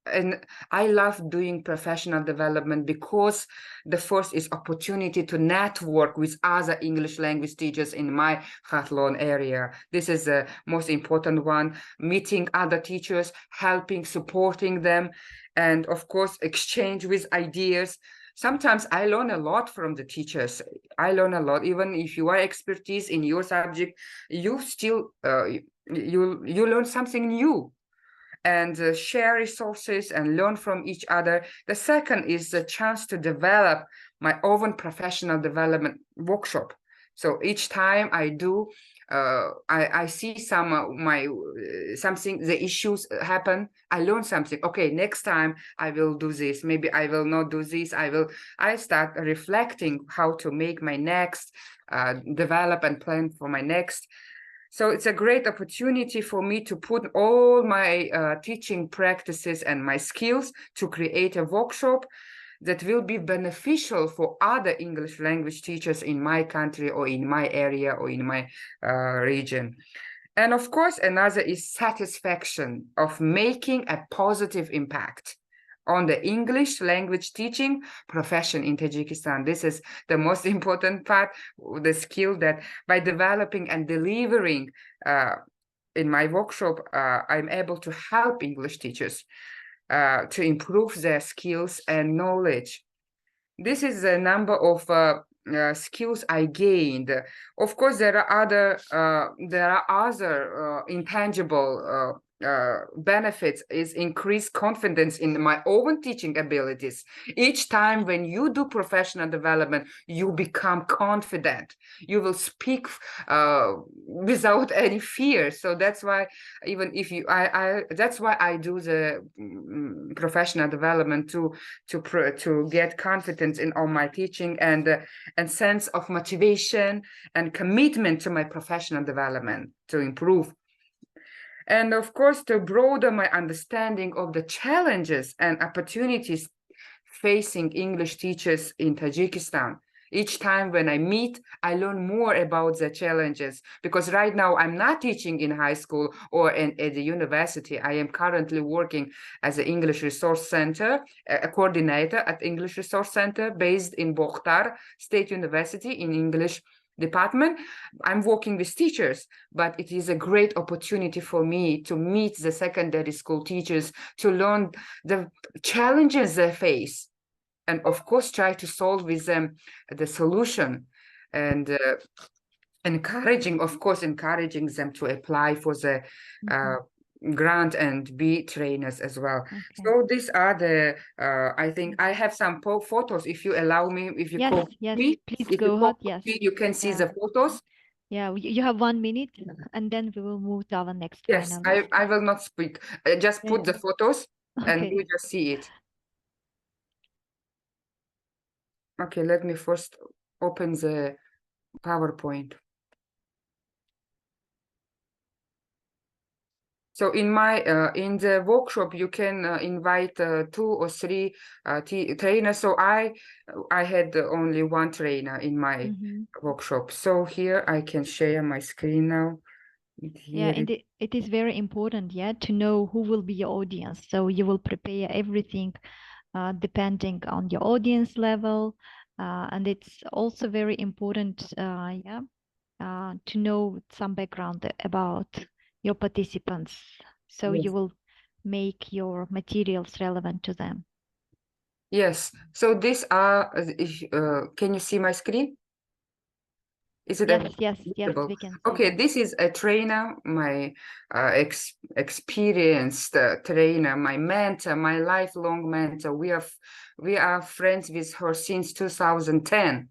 and I love doing professional development because the first is opportunity to network with other English language teachers in my Khatlon area. This is the most important one, meeting other teachers, helping, supporting them, and of course, exchange with ideas. Sometimes I learn a lot from the teachers. I learn a lot, even if you are expertise in your subject, you still, you learn something new. And share resources and learn from each other. The second is the chance to develop my own professional development workshop. So each time I do I see some something, the issues happen, I learn something. Okay, next time I will do this. Maybe I will not do this. I start reflecting how to make my next, develop and plan for my next. So it's a great opportunity for me to put all my teaching practices and my skills to create a workshop that will be beneficial for other English language teachers in my country or in my area or in my region. And of course, another is satisfaction of making a positive impact on the English language teaching profession in Tajikistan. This is the most important part, the skill that by developing and delivering in my workshop, I'm able to help English teachers to improve their skills and knowledge. This is a number of skills I gained. Of course, there are other intangible benefits is increased confidence in my own teaching abilities. Each time when you do professional development, you become confident. You will speak without any fear. So that's why even if you, that's why I do the professional development to get confidence in all my teaching and sense of motivation and commitment to my professional development to improve. And of course, to broaden my understanding of the challenges and opportunities facing English teachers in Tajikistan. Each time when I meet, I learn more about the challenges, because right now I'm not teaching in high school or at the university. I am currently working as an English Resource Center, a coordinator at English Resource Center based in Bokhtar State University in English department. I'm working with teachers, but it is a great opportunity for me to meet the secondary school teachers, to learn the challenges they face, and of course try to solve with them the solution, and encouraging them to apply for the grant and be trainers as well. Okay. So these are the I think I have some photos, if you allow me, if you call me, please if go you ahead. Yes, me, you can see the photos. yeah, you have 1 minute, and then we will move to our next Yes, finalist. I will not speak. Just put the photos and Okay. you just see it. Okay, let me first open the PowerPoint. So in my in the workshop, you can invite 2 or 3 trainers. So I had only 1 trainer in my workshop. So here I can share my screen now. Yeah, and it is very important, to know who will be your audience. So you will prepare everything depending on your audience level, and it's also very important, to know some background about your participants, so Yes. you will make your materials relevant to them. Yes. So these are. Can you see my screen? Is it Yes, we can see. Okay, this is a trainer, my experienced trainer, my mentor, my lifelong mentor. We are friends with her since 2010,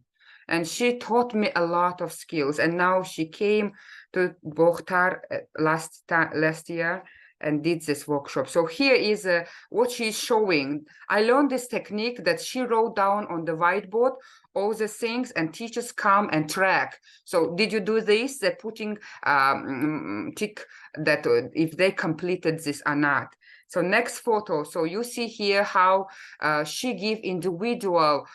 and she taught me a lot of skills. And now she came to Bokhtar last year and did this workshop. So here is what she's showing. I learned this technique that she wrote down on the whiteboard all the things, and teachers come and track. So did you do this? They're putting tick that if they completed this or not. So next photo. So you see here how she give individual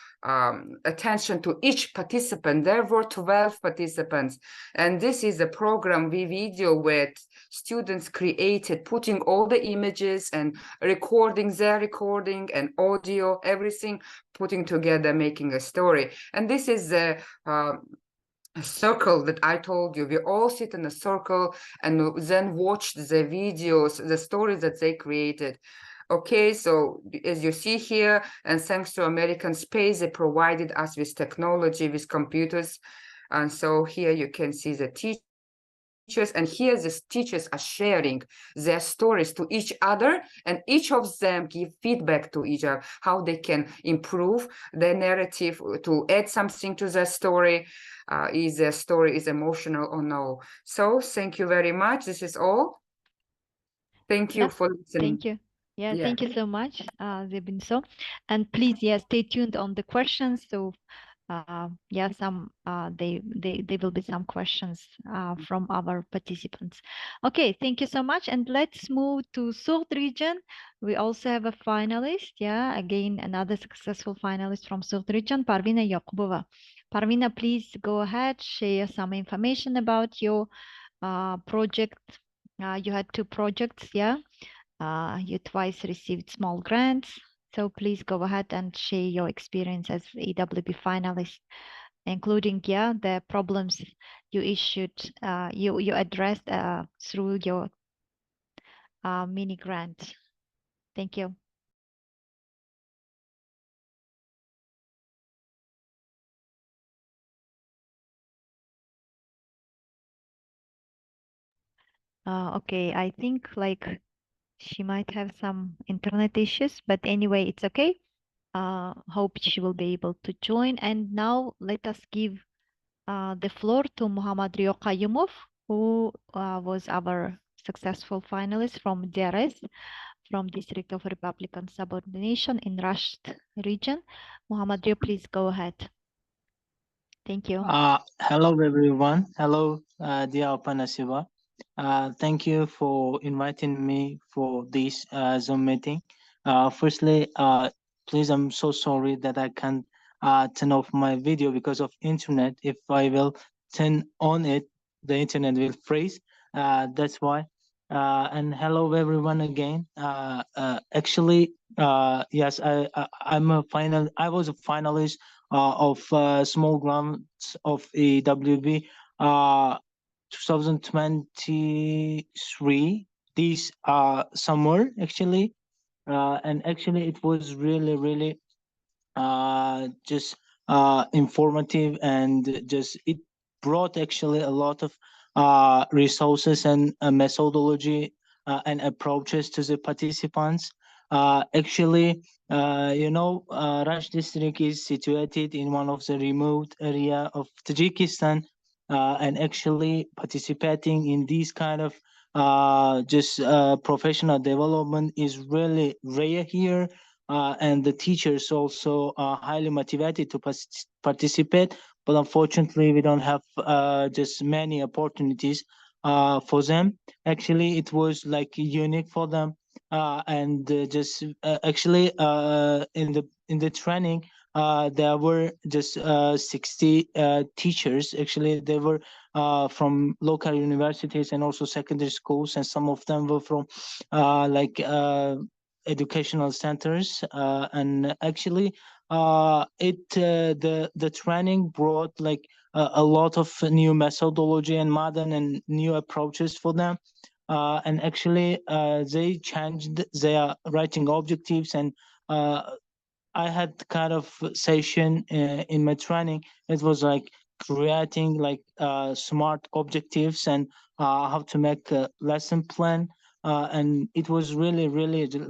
attention to each participant. There were 12 participants. And this is a program video where students created, putting all the images and recording and audio, everything, putting together, making a story. And this is the a circle that I told you. We all sit in a circle and then watch the videos, the stories that they created. Okay, so as you see here, and thanks to American Space, they provided us with technology, with computers. And so here you can see the teachers teachers, and here the teachers are sharing their stories to each other, and each of them give feedback to each other, how they can improve their narrative, to add something to their story, is their story is emotional or no. So thank you very much. This is all. Thank you Yes, for listening. thank you. Yeah, Yeah. thank you so much, Zebinso. And please, yeah, stay tuned on the questions. So, yeah, they will be some questions from our participants. Okay, thank you so much. And let's move to South region. We also have a finalist. Yeah, again, another successful finalist from South region, Parvina Yakubova. Parvina, please go ahead, share some information about your project. You had 2 projects, yeah. You twice received small grants. So please go ahead and share your experience as EWB finalist, including, yeah, the problems you issued, you addressed through your mini grant. Thank you. Okay, I think like she might have some internet issues, but anyway, it's okay. Hope she will be able to join. And now let us give the floor to Muhammad Rio Qayyumov, who was our successful finalist from DRS, from District of Republican Subordination in Rasht region. Muhammad Rio, please go ahead. Thank you. Hello everyone. Hello, dear Opanasiba. Thank you for inviting me for this Zoom meeting. Firstly, please, I'm so sorry that I can't turn off my video because of internet. If I will turn on it, the internet will freeze. That's why. And hello everyone again. Actually, yes, I was a finalist of small grants of EWB 2023 this summer actually, and actually it was really just informative, and just it brought actually a lot of resources and methodology and approaches to the participants. Actually, Raj district is situated in one of the remote area of Tajikistan, and actually participating in these kind of just professional development is really rare here, and the teachers also are highly motivated to participate, but unfortunately we don't have just many opportunities for them. Actually it was like unique for them, and just actually in the training there were just 60 teachers. Actually they were from local universities and also secondary schools, and some of them were from educational centers, and actually the training brought like a lot of new methodology and modern and new approaches for them, and actually they changed their writing objectives, and I had kind of session in my training. It was like creating like smart objectives and how to make a lesson plan. And it was really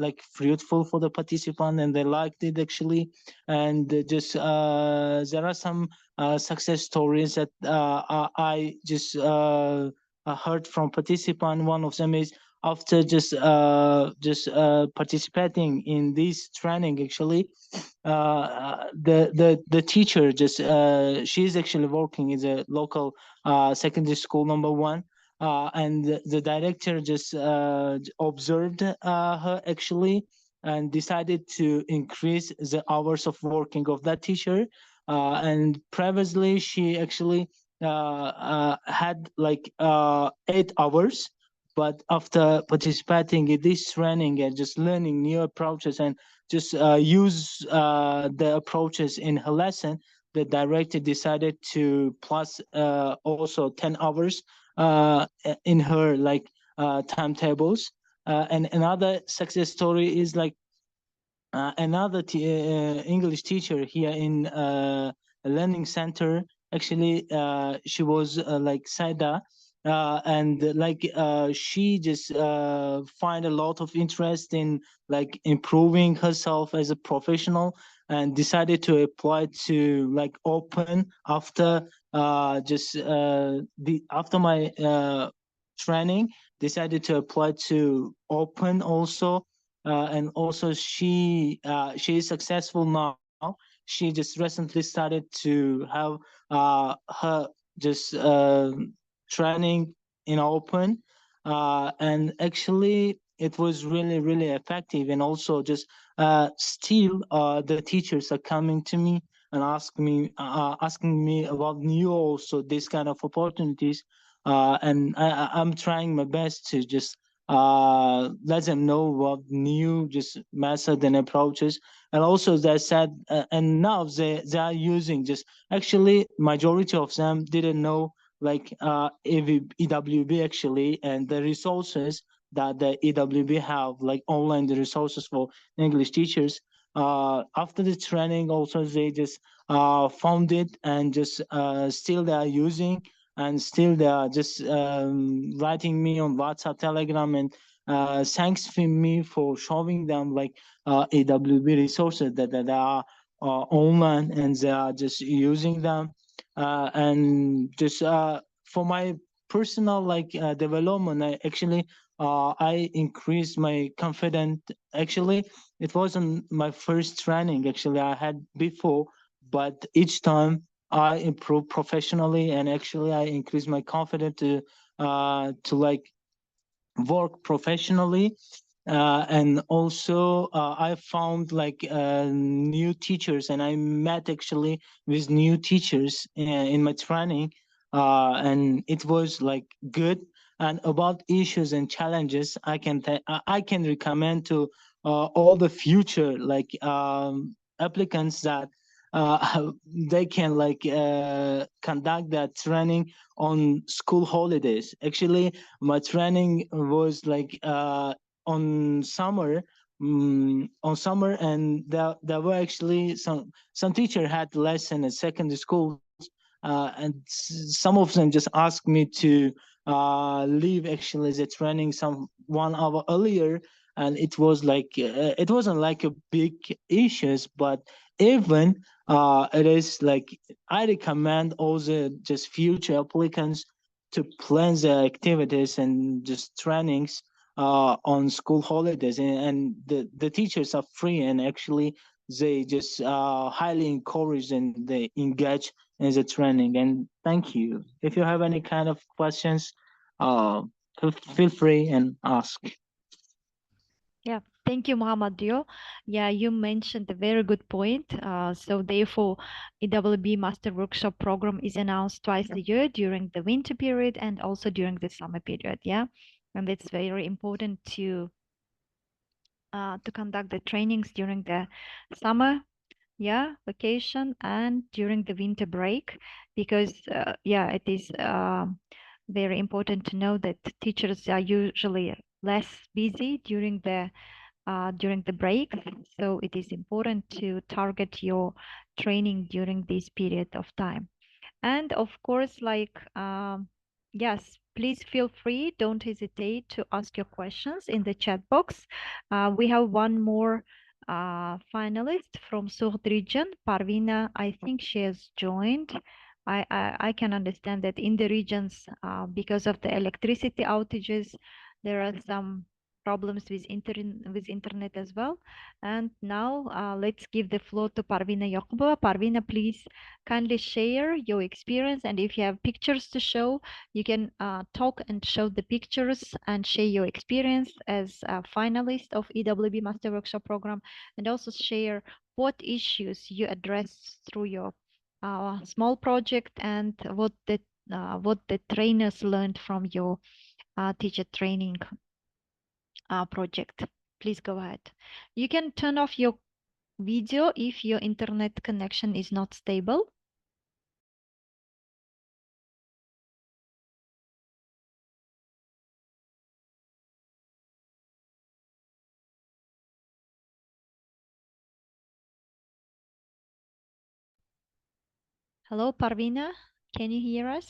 like fruitful for the participant, and they liked it actually. And just there are some success stories that I just heard from participant. One of them is after just participating in this training, actually the teacher just she's actually working in the local secondary school number 1, and the director just observed her actually, and decided to increase the hours of working of that teacher, and previously she actually had like 8 hours, but after participating in this training and just learning new approaches and just use the approaches in her lesson, the director decided to plus also 10 hours in her like timetables. And another success story is like another English teacher here in a learning center. Actually, she was like Saida. and she just find a lot of interest in like improving herself as a professional, and decided to apply to like open after after my training, decided to apply to open also. And also she is successful now. She just recently started to have her just training in open, and actually it was really really effective. And also just still the teachers are coming to me and asking me about new also this kind of opportunities, and I'm trying my best to just let them know about new just method and approaches. And also they said, and now they are using just, actually majority of them didn't know like EWB actually, and the resources that the EWB have, like online the resources for English teachers. After the training also they just found it, and just still they are using, and still they are just writing me on WhatsApp, Telegram, and thanks me for showing them like EWB resources that are online, and they are just using them. And just for my personal like development, I increased my confidence. Actually, it wasn't my first training actually I had before, but each time I improved professionally, and actually I increased my confidence to like work professionally. And also I found like new teachers, and I met actually with new teachers in my training, and it was like good. And about issues and challenges, I can recommend to all the future like applicants that they can like conduct that training on school holidays. Actually, my training was like on summer, and there were actually some teacher had lesson at secondary schools, and some of them just asked me to leave actually the training some 1 hour earlier. And it was like it wasn't like a big issues, but even it is like I recommend all the just future applicants to plan their activities and just trainings on school holidays, and the teachers are free, and actually they just highly encourage and they engage in the training. And thank you. If you have any kind of questions, uh, feel free and ask. Yeah, thank you, Muhammad Dio. Yeah, you mentioned a very good point. So therefore, EWB Master Workshop Program is announced twice a year during the winter period and also during the summer period. Yeah, and it's very important to conduct the trainings during the summer, yeah, vacation, and during the winter break, because yeah, it is very important to know that teachers are usually less busy during the break. So it is important to target your training during this period of time. And of course, like, yes, please feel free. Don't hesitate to ask your questions in the chat box. We have one more finalist from South region, Parvina. I think she has joined. I can understand that in the regions, because of the electricity outages, there are some problems with internet as well. And now let's give the floor to Parvina Yaqubova. Parvina, please kindly share your experience, and if you have pictures to show, you can talk and show the pictures and share your experience as a finalist of EWB Master Workshop Program, and also share what issues you address through your small project, and what the trainers learned from your teacher training project. Please go ahead. You can turn off your video if your internet connection is not stable. Hello, Parvina. Can you hear us?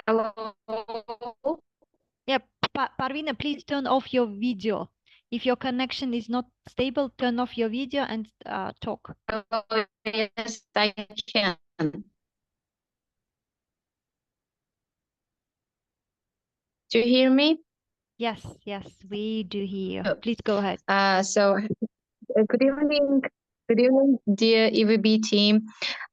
Hello. Yeah, Parvina, please turn off your video. If your connection is not stable, turn off your video and talk. Oh, yes, I can. Do you hear me? Yes, we do hear. Oh. Please go ahead. Good evening. Good evening, dear EWB team,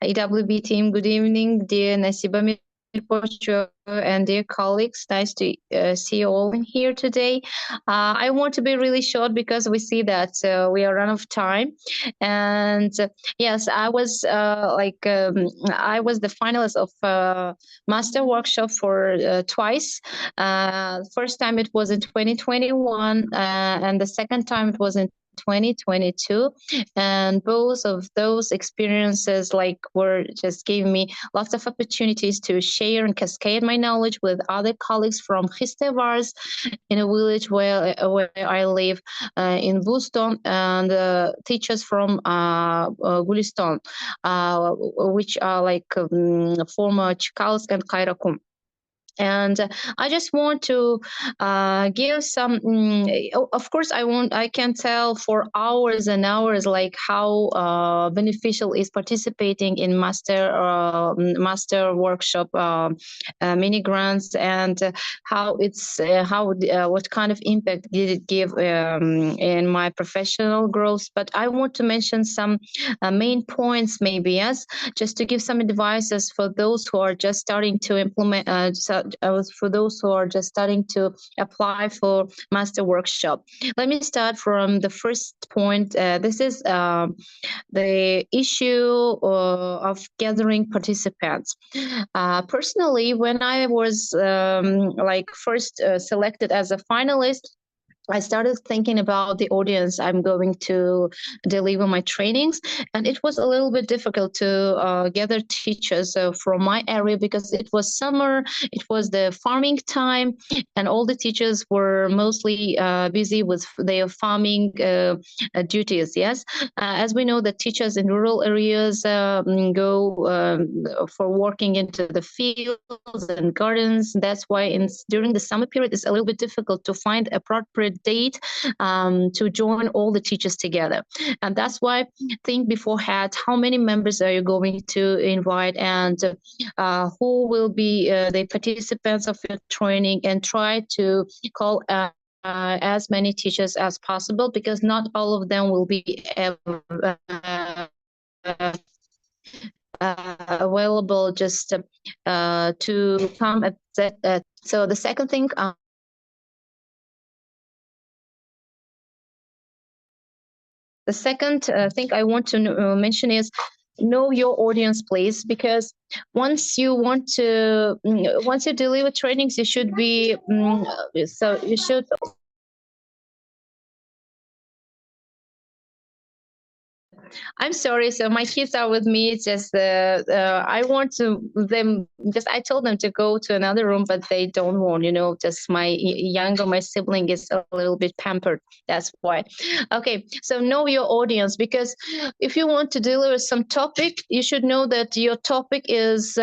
EWB team. Good evening, dear Nasiba Mirpocho and dear colleagues. Nice to see you all in here today. I want to be really short because we see that we are run of time. And yes, I was I was the finalist of master workshop for twice. First time it was in 2021, and the second time it was in 2022, and both of those experiences were just giving me lots of opportunities to share and cascade my knowledge with other colleagues from Histevars in a village where I live in Buston, and teachers from Gulistan, which are former Chikalsk and Kayrakum. And I just want to give some of course I can tell for hours and hours how beneficial is participating in master workshop mini grants, and how it's what kind of impact did it give in my professional growth. But I want to mention some main points, maybe, yes, just to give some advices for those who are just starting to implement for those who are just starting to apply for master workshop. Let me start from the first point. This is the issue of gathering participants. Personally, when I was first selected as a finalist, I started thinking about the audience I'm going to deliver my trainings, and it was a little bit difficult to gather teachers from my area because it was summer, it was the farming time, and all the teachers were mostly busy with their farming duties. Yes, as we know, that teachers in rural areas go for working into the fields and gardens. That's why during the summer period, it's a little bit difficult to find appropriate date to join all the teachers together. And that's why think beforehand, how many members are you going to invite, and who will be the participants of your training, and try to call as many teachers as possible, because not all of them will be available just to come at that. So the second thing thing I want to mention is know your audience, please, because once you deliver trainings, you should be so you should. I'm sorry. So my kids are with me. It's just I want to them. Just I told them to go to another room, but they don't want. Just my sibling is a little bit pampered. That's why. Okay. So know your audience, because if you want to deliver some topic, you should know that your topic is.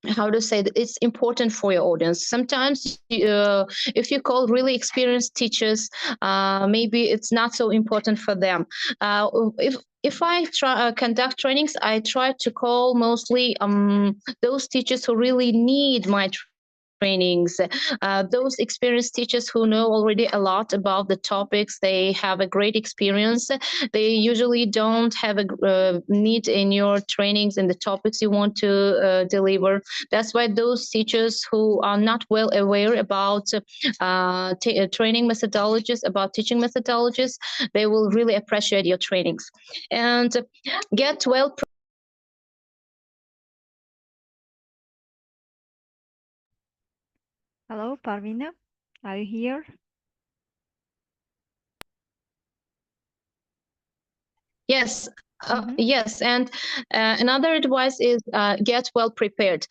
How to say that it's important for your audience. Sometimes if you call really experienced teachers, maybe it's not so important for them. If I try conduct trainings, I try to call mostly those teachers who really need my trainings, those experienced teachers who know already a lot about the topics. They have a great experience. They usually don't have a need in your trainings and the topics you want to deliver. That's why those teachers who are not well aware about training methodologies, about teaching methodologies, they will really appreciate your trainings. And get well. Hello, Parvina. Are you here? Yes, yes. And another advice is get well prepared.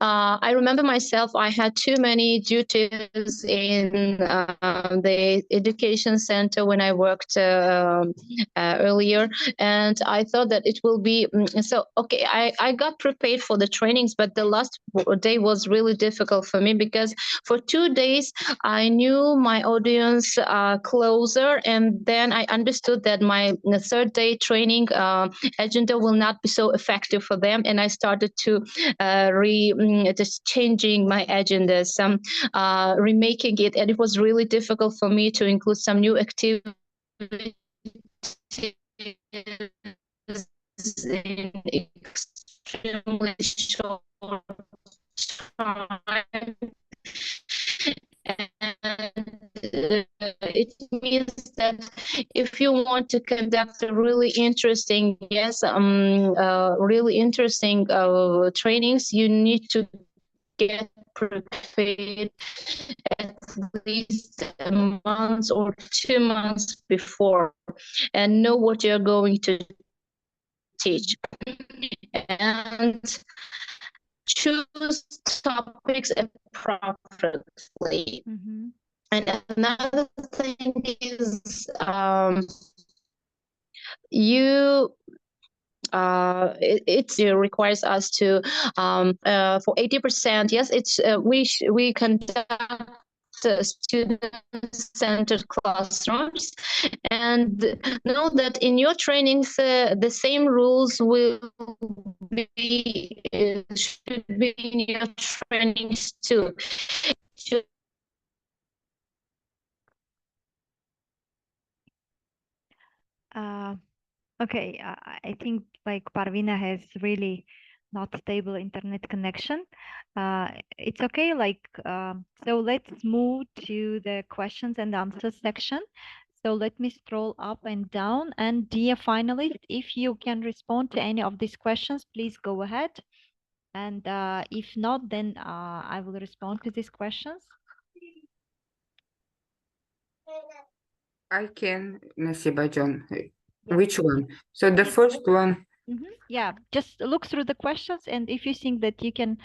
I remember myself, I had too many duties in the education center when I worked earlier. And I thought that it will be, so, okay, I got prepared for the trainings, but the last day was really difficult for me because for 2 days, I knew my audience closer. And then I understood that my third day training agenda will not be so effective for them. And I started to just changing my agenda, some remaking it. And it was really difficult for me to include some new activities in extremely short time. And it means that if you want to conduct a really interesting, really interesting trainings, you need to get prepared at least a month or 2 months before and know what you're going to teach. And choose topics appropriately. Mm-hmm. And another thing is it requires us to for 80%. Yes, it's we conduct student-centered classrooms, and know that in your trainings the same rules will be should be in your trainings too. Okay, I think like Parvina has really not stable internet connection. It's okay, like, so let's move to the questions and answers section. So let me scroll up and down. And dear finalist, if you can respond to any of these questions, please go ahead. And if not, then I will respond to these questions. I can, Nasiba John. Which one? So the first one. Yeah, just look through the questions, and if you think that you can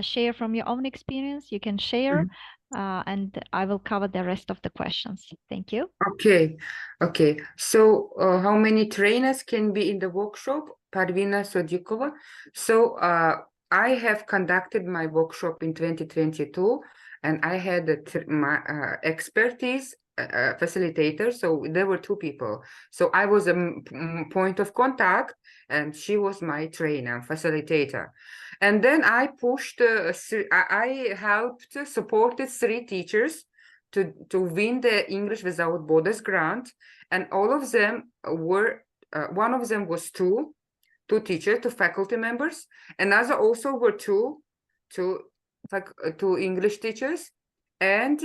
share from your own experience, you can share, and I will cover the rest of the questions. Thank you. Okay. So how many trainers can be in the workshop? Parvina Sodikova. So I have conducted my workshop in 2022, and I had my expertise facilitator. So there were 2 people. So I was a point of contact, and she was my trainer, facilitator. And then I pushed, I helped, supported 3 teachers to win the English Without Borders grant, and all of them were, one of them was two teachers, 2 faculty members, another also were two English teachers, and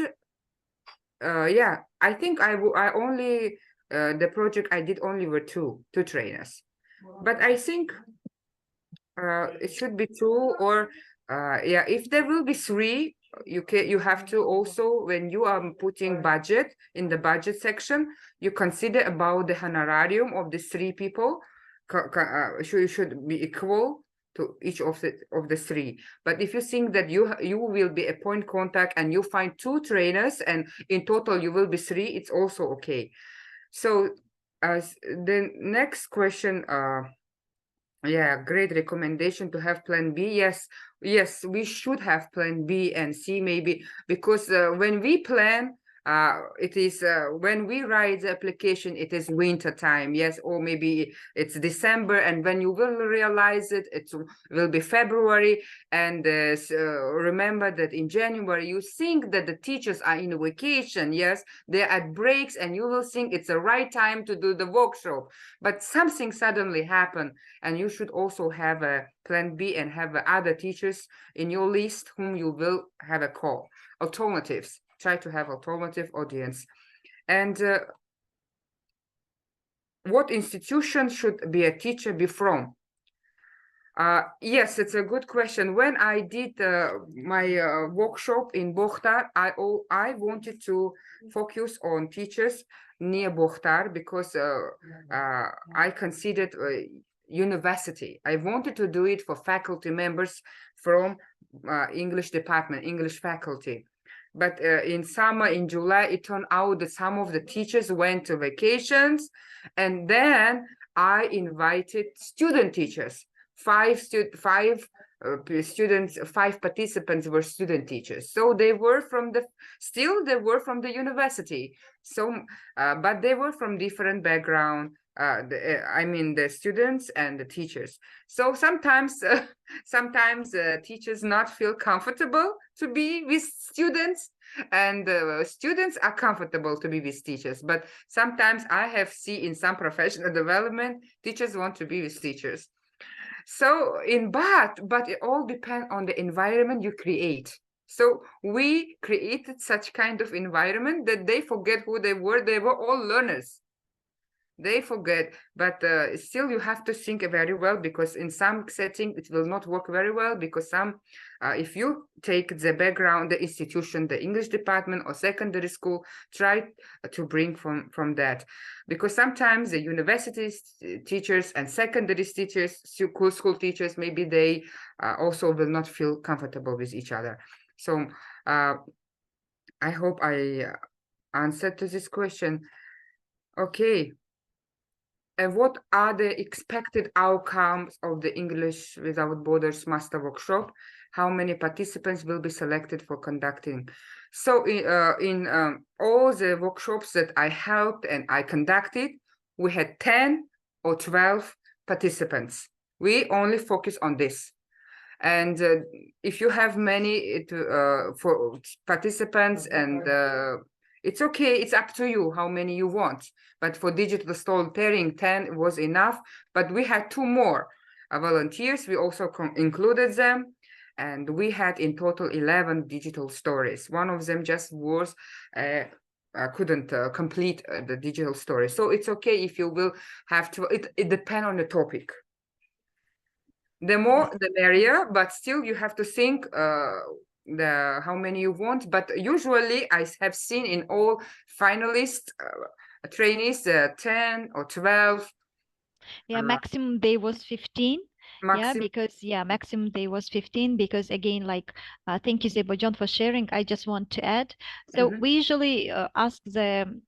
yeah, I think I only the project I did only were two trainers, but I think it should be 2 or yeah, if there will be 3, you have to also, when you are putting budget in the budget section, you consider about the honorarium of the 3 people should be equal to each of the 3. But if you think that you will be a point contact and you find 2 trainers and in total you will be 3, it's also okay. So as the next question, yeah, great recommendation to have plan B. Yes, we should have plan B and C maybe, because when we plan, it is when we write the application, it is winter time, yes, or maybe it's December, and when you will realize it, it will be February. And remember that in January you think that the teachers are in vacation, yes, they're at breaks, and you will think it's the right time to do the workshop, but something suddenly happened, and you should also have a plan B and have other teachers in your list whom you will have a call. Alternatives. Try to have alternative audience. And what institution should be a teacher be from? Yes, it's a good question. When I did my workshop in Bokhtar, I wanted to focus on teachers near Bokhtar, because I considered university. I wanted to do it for faculty members from English department, English faculty. But in summer, in July, it turned out that some of the teachers went to vacations, and then I invited student teachers. Five students, 5 participants were student teachers. So they were from the university. So, but they were from different background. I mean, the students and the teachers. So sometimes teachers not feel comfortable to be with students, and students are comfortable to be with teachers. But sometimes I have seen in some professional development, teachers want to be with teachers. So but it all depends on the environment you create. So we created such kind of environment that they forget who they were. They were all learners. They forget, but still you have to think very well, because in some setting it will not work very well, because if you take the background, the institution, the English department or secondary school, try to bring from that, because sometimes the universities teachers and secondary teachers, school teachers, maybe they also will not feel comfortable with each other. So I hope I answered to this question. Okay. And what are the expected outcomes of the English Without Borders Master Workshop? How many participants will be selected for conducting? So in all the workshops that I helped and I conducted, we had 10 or 12 participants. We only focus on this. And if you have many for participants, and it's okay, it's up to you how many you want. But for digital storytelling, 10 was enough. But we had 2 more volunteers. We also included them. And we had in total 11 digital stories. One of them just was couldn't complete the digital story. So it's okay if you will have to, it depends on the topic. The more the merrier, but still you have to think how many you want. But usually I have seen in all finalists trainees 10 or 12. Yeah, maximum day was 15. Maximum. Maximum day was 15, because again, like, thank you, Zebajon, for sharing. I just want to add. So we usually ask the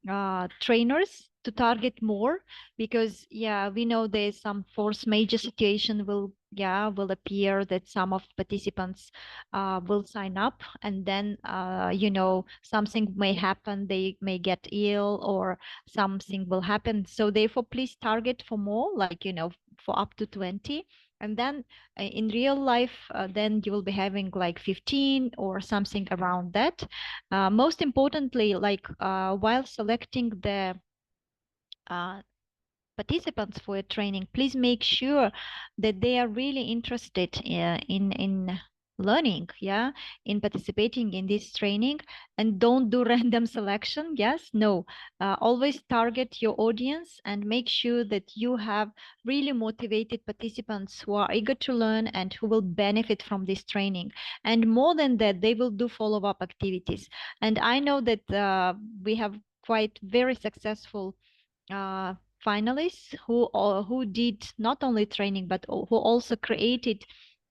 trainers to target more, because we know there's some force major situation will appear that some of participants will sign up, and then something may happen, they may get ill or something will happen. So therefore, please target for more, like for up to 20. And then in real life, then you will be having like 15 or something around that. Most importantly, like while selecting the participants for a training, please make sure that they are really interested in learning, in participating in this training, and don't do random selection. Always target your audience and make sure that you have really motivated participants who are eager to learn and who will benefit from this training. And more than that, they will do follow-up activities. And I know that we have quite very successful finalists who did not only training, but who also created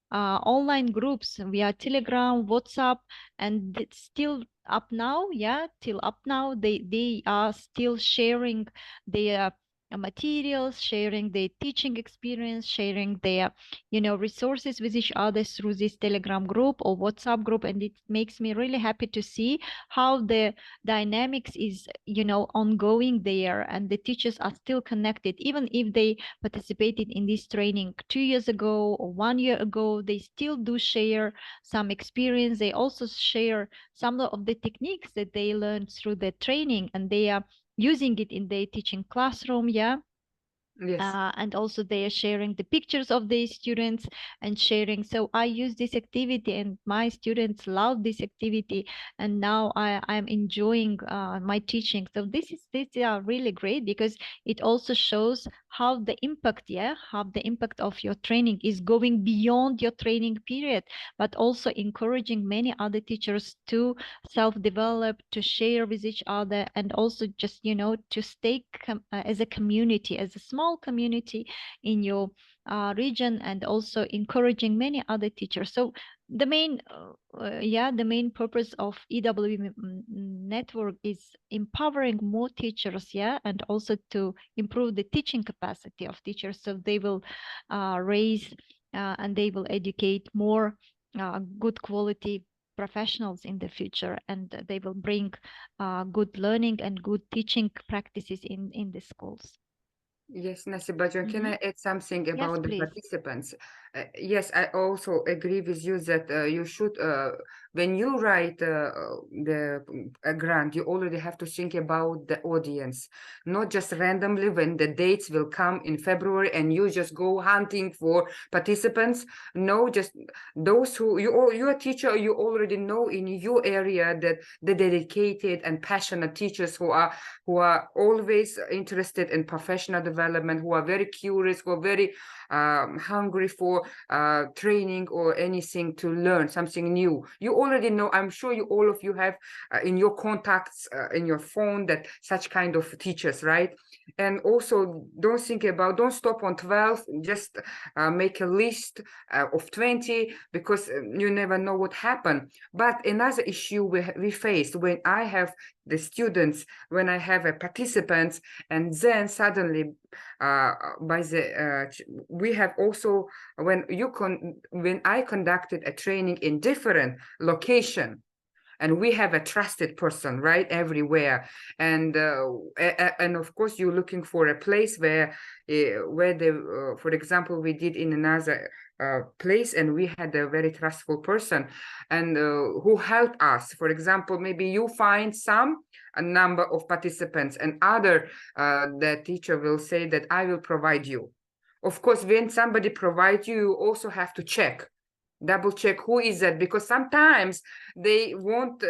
online groups via Telegram, WhatsApp, and it's still up now. Till up now, they are still sharing their materials, sharing their teaching experience, sharing their resources with each other through this Telegram group or WhatsApp group. And it makes me really happy to see how the dynamics is ongoing there, and the teachers are still connected. Even if they participated in this training 2 years ago or 1 year ago, they still do share some experience. They also share some of the techniques that they learned through the training, and they are using it in their teaching classroom. And also they are sharing the pictures of their students and sharing. So I use this activity, and my students love this activity, and now I'm enjoying my teaching. So this is really great, because it also shows how the impact of your training is going beyond your training period, but also encouraging many other teachers to self-develop, to share with each other, and also just to stay as a community, as a small community in your region, and also encouraging many other teachers. So the main the main purpose of EWB network is empowering more teachers, and also to improve the teaching capacity of teachers, so they will raise and they will educate more good quality professionals in the future, and they will bring good learning and good teaching practices in the schools. Yes, Nasibajan, can I add something about the please. participants? Yes, I also agree with you that you should, when you write a grant, you already have to think about the audience, not just randomly when the dates will come in February and you just go hunting for participants. No, just those who you're a teacher, you already know in your area that the dedicated and passionate teachers who are always interested in professional development, who are very curious, who are very hungry for training or anything to learn something new. You already know, I'm sure all of you have in your contacts in your phone that such kind of teachers, right? And also don't stop on 12, just make a list of 20, because you never know what happened. But another issue we face when I have the students, when I have a participants, and then suddenly we have also, when I conducted a training in different location, and we have a trusted person, right, everywhere, and of course you're looking for a place where for example, we did in another place, and we had a very trustful person, and who helped us. For example, maybe you find a number of participants, and the teacher will say that I will provide you. Of course, when somebody provides you, you also have to double check who is that, because sometimes they want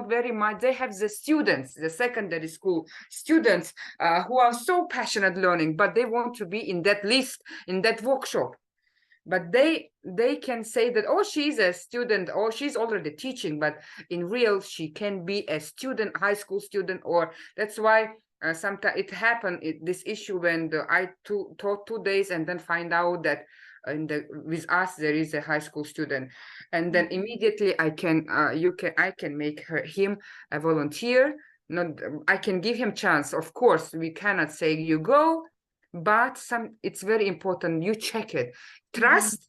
very much. They have the students, the secondary school students, who are so passionate learning, but they want to be in that list, in that workshop. But they can say that, oh, she's a student, or she's already teaching, but in real she can be a student, high school student. Or that's why sometimes it happened, this issue, when I taught 2 days and then find out that with us there is a high school student, and then immediately I can make him a volunteer. I can give him chance. Of course, we cannot say you go, but it's very important you check it. Trust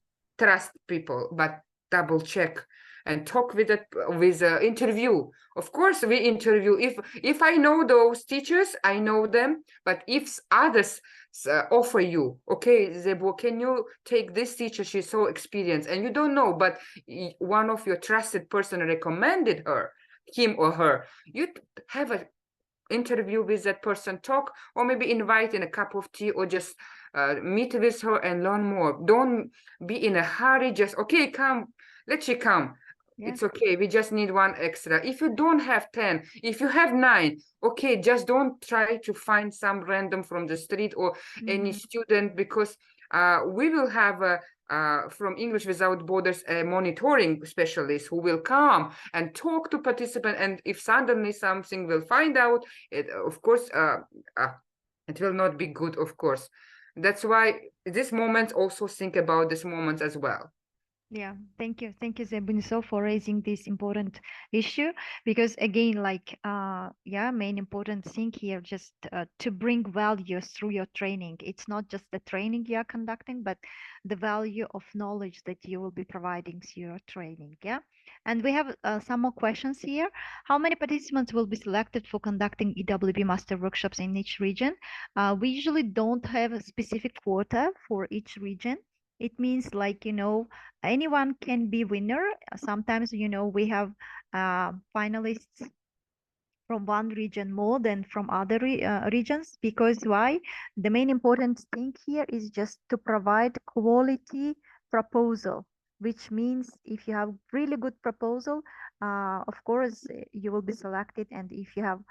people, but double check and talk with interview. Of course, we interview. If I know those teachers, I know them. But if others offer you, okay, Zebo, can you take this teacher? She's so experienced, and you don't know, but one of your trusted person recommended him or her. You have an interview with that person, talk, or maybe invite in a cup of tea, or just meet with her and learn more. Don't be in a hurry. Just, okay, come, let she come. It's okay. We just need one extra. If you don't have 10, if you have 9, okay, just don't try to find some random from the street or any student, because we will have from English Without Borders a monitoring specialist who will come and talk to participants. And if suddenly something will find out, of course, it will not be good, of course. That's why this moment, also think about this moment as well. Yeah, thank you, Zebuniso, for raising this important issue, because again, like main important thing here, just to bring value through your training. It's not just the training you are conducting, but the value of knowledge that you will be providing through your training. Yeah, and we have some more questions here. How many participants will be selected for conducting EWB master workshops in each region? We usually don't have a specific quota for each region. It means, like, anyone can be winner. Sometimes, we have finalists from one region more than from other regions, because why? The main important thing here is just to provide quality proposal, which means if you have really good proposal, of course you will be selected. And if you have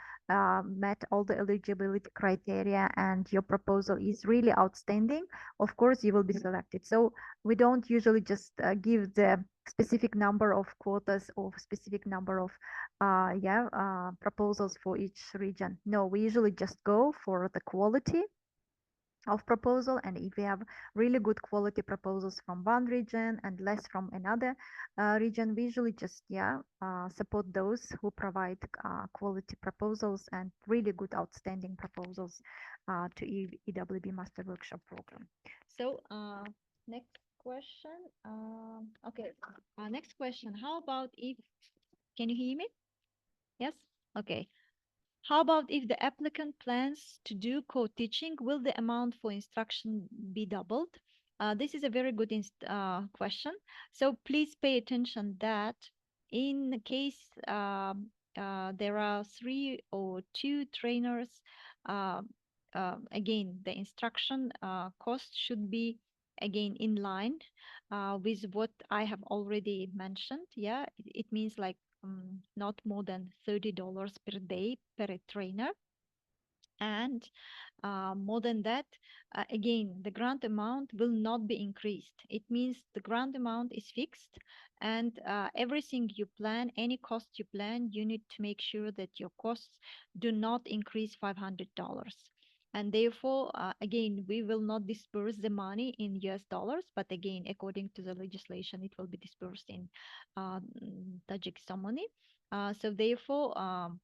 met all the eligibility criteria and your proposal is really outstanding, of course you will be selected. So we don't usually just give the specific number of quotas or specific number of proposals for each region. No, we usually just go for the quality of proposal, and if we have really good quality proposals from one region and less from another region, we usually just support those who provide quality proposals and really good outstanding proposals to EWB Master Workshop Program. So next question. Okay, next question. How about if, can you hear me? Yes? Okay. How about if the applicant plans to do co-teaching, will the amount for instruction be doubled? This is a very good question. So please pay attention that in case there are 3 or 2 trainers, again, the instruction cost should be again in line with what I have already mentioned. Yeah, it means like not more than $30 per day per trainer. And more than that, again, the grant amount will not be increased. It means the grant amount is fixed, and everything you plan, any cost you plan, you need to make sure that your costs do not increase $500. And therefore, again, we will not disperse the money in US dollars, but again, according to the legislation, it will be dispersed in Tajikistan money. So therefore,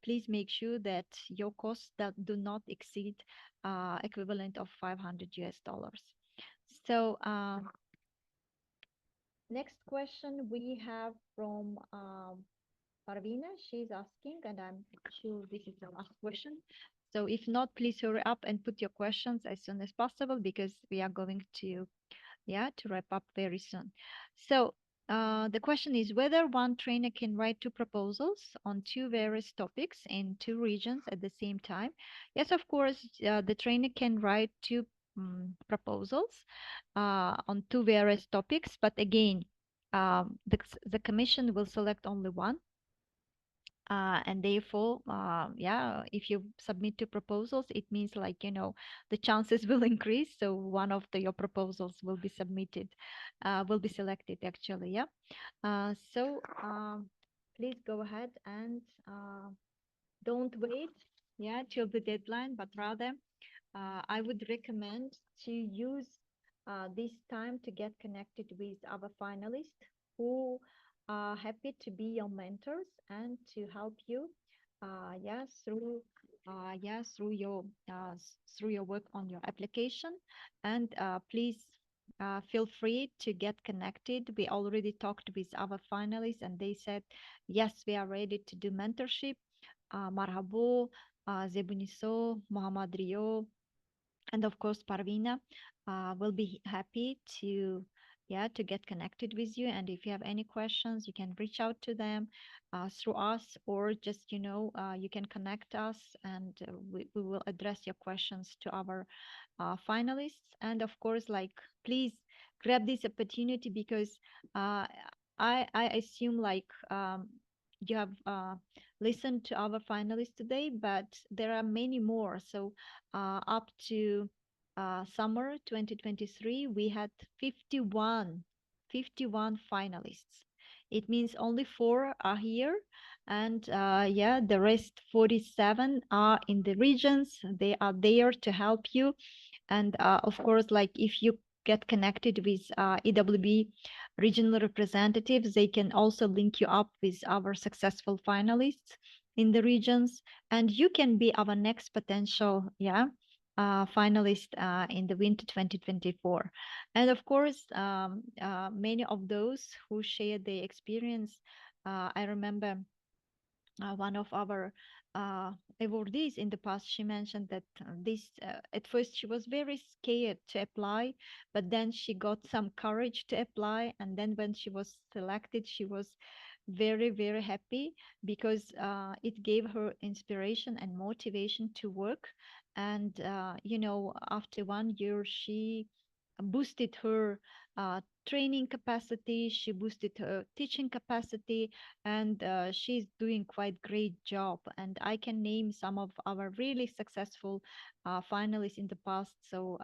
please make sure that your costs that do not exceed equivalent of 500 US dollars. So next question we have from Parvina. She's asking, and I'm sure this is the last question. So if not, please hurry up and put your questions as soon as possible, because we are going to wrap up very soon. So the question is whether one trainer can write 2 proposals on 2 various topics in 2 regions at the same time. Yes, of course, the trainer can write 2 proposals on 2 various topics, but again, the commission will select only one. And therefore, if you submit 2 proposals, it means like, the chances will increase. So one of your proposals will be submitted, will be selected actually. Yeah. So please go ahead and don't wait, till the deadline, but rather I would recommend to use this time to get connected with our finalists who are happy to be your mentors and to help you through your work on your application. And please feel free to get connected. We already talked with our finalists and they said, yes, we are ready to do mentorship. Marhabo, Zebuniso, Muhammad Rio, and of course Parvina will be happy to get connected with you. And if you have any questions, you can reach out to them through us, or just you can connect us, and we will address your questions to our finalists. And of course, like, please grab this opportunity, because I assume like you have listened to our finalists today, but there are many more. So up to summer 2023, we had 51 finalists. It means only 4 are here, and the rest 47 are in the regions. They are there to help you. And of course, like, if you get connected with EWB regional representatives, they can also link you up with our successful finalists in the regions, and you can be our next potential finalist in the winter 2024. And of course, many of those who shared their experience, I remember one of our awardees in the past, she mentioned that at first she was very scared to apply, but then she got some courage to apply, and then when she was selected, she was very, very happy, because it gave her inspiration and motivation to work. And after 1 year, she boosted her training capacity, she boosted her teaching capacity, and she's doing quite great job. And I can name some of our really successful finalists in the past. So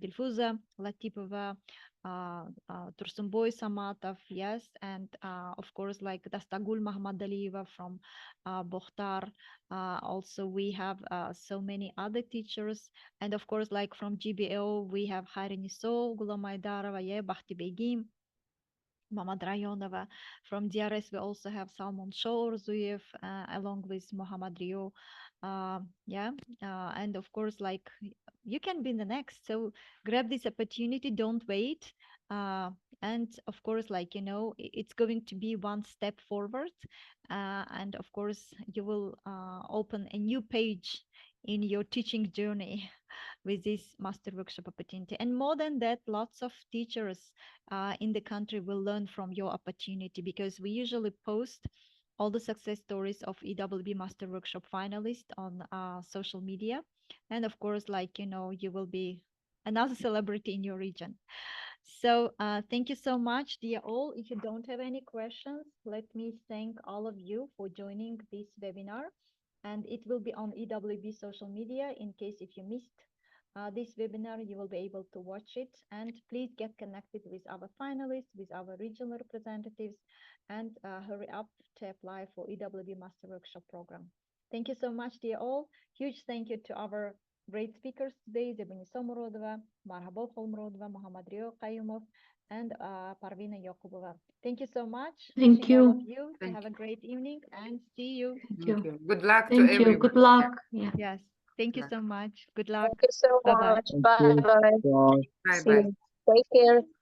Dilfuza Latipova, Tursunboy Samatov, yes, and of course like Dastagul Mahmadalieva from Bokhtar. Also we have so many other teachers, and of course like from GBO we have Hariniso, Gulamaidarova, Bahti Begim, Mamad Rayonova. From DRS we also have Salman Shorzuyev along with Mohammad Rio. And of course like you can be the next, so grab this opportunity, don't wait. And of course like it's going to be one step forward, and of course you will open a new page in your teaching journey with this master workshop opportunity. And more than that, lots of teachers in the country will learn from your opportunity, because we usually post all the success stories of EWB Master Workshop finalists on social media. And of course, like, you will be another celebrity in your region. So thank you so much, dear all. If you don't have any questions, let me thank all of you for joining this webinar. And it will be on EWB social media. In case if you missed this webinar, you will be able to watch it. And please get connected with our finalists, with our regional representatives, and hurry up to apply for EWB Master Workshop Program. Thank you so much, dear all. Huge thank you to our great speakers today, Zebini Somurodova, Marhaba Kholmurodova, Mohammad Rio Qayumov, and Parvina Yakubova. Thank you so much. Thank Wishing all of you. you to have a great evening, and see you. Thank you. Good luck to Thank you. everyone. Good luck. Yeah. Yes. Thank you Luck. so much. Good luck. Thank you so Bye-bye. much. Thank Bye you. bye. Bye. Bye See bye. you. Take care.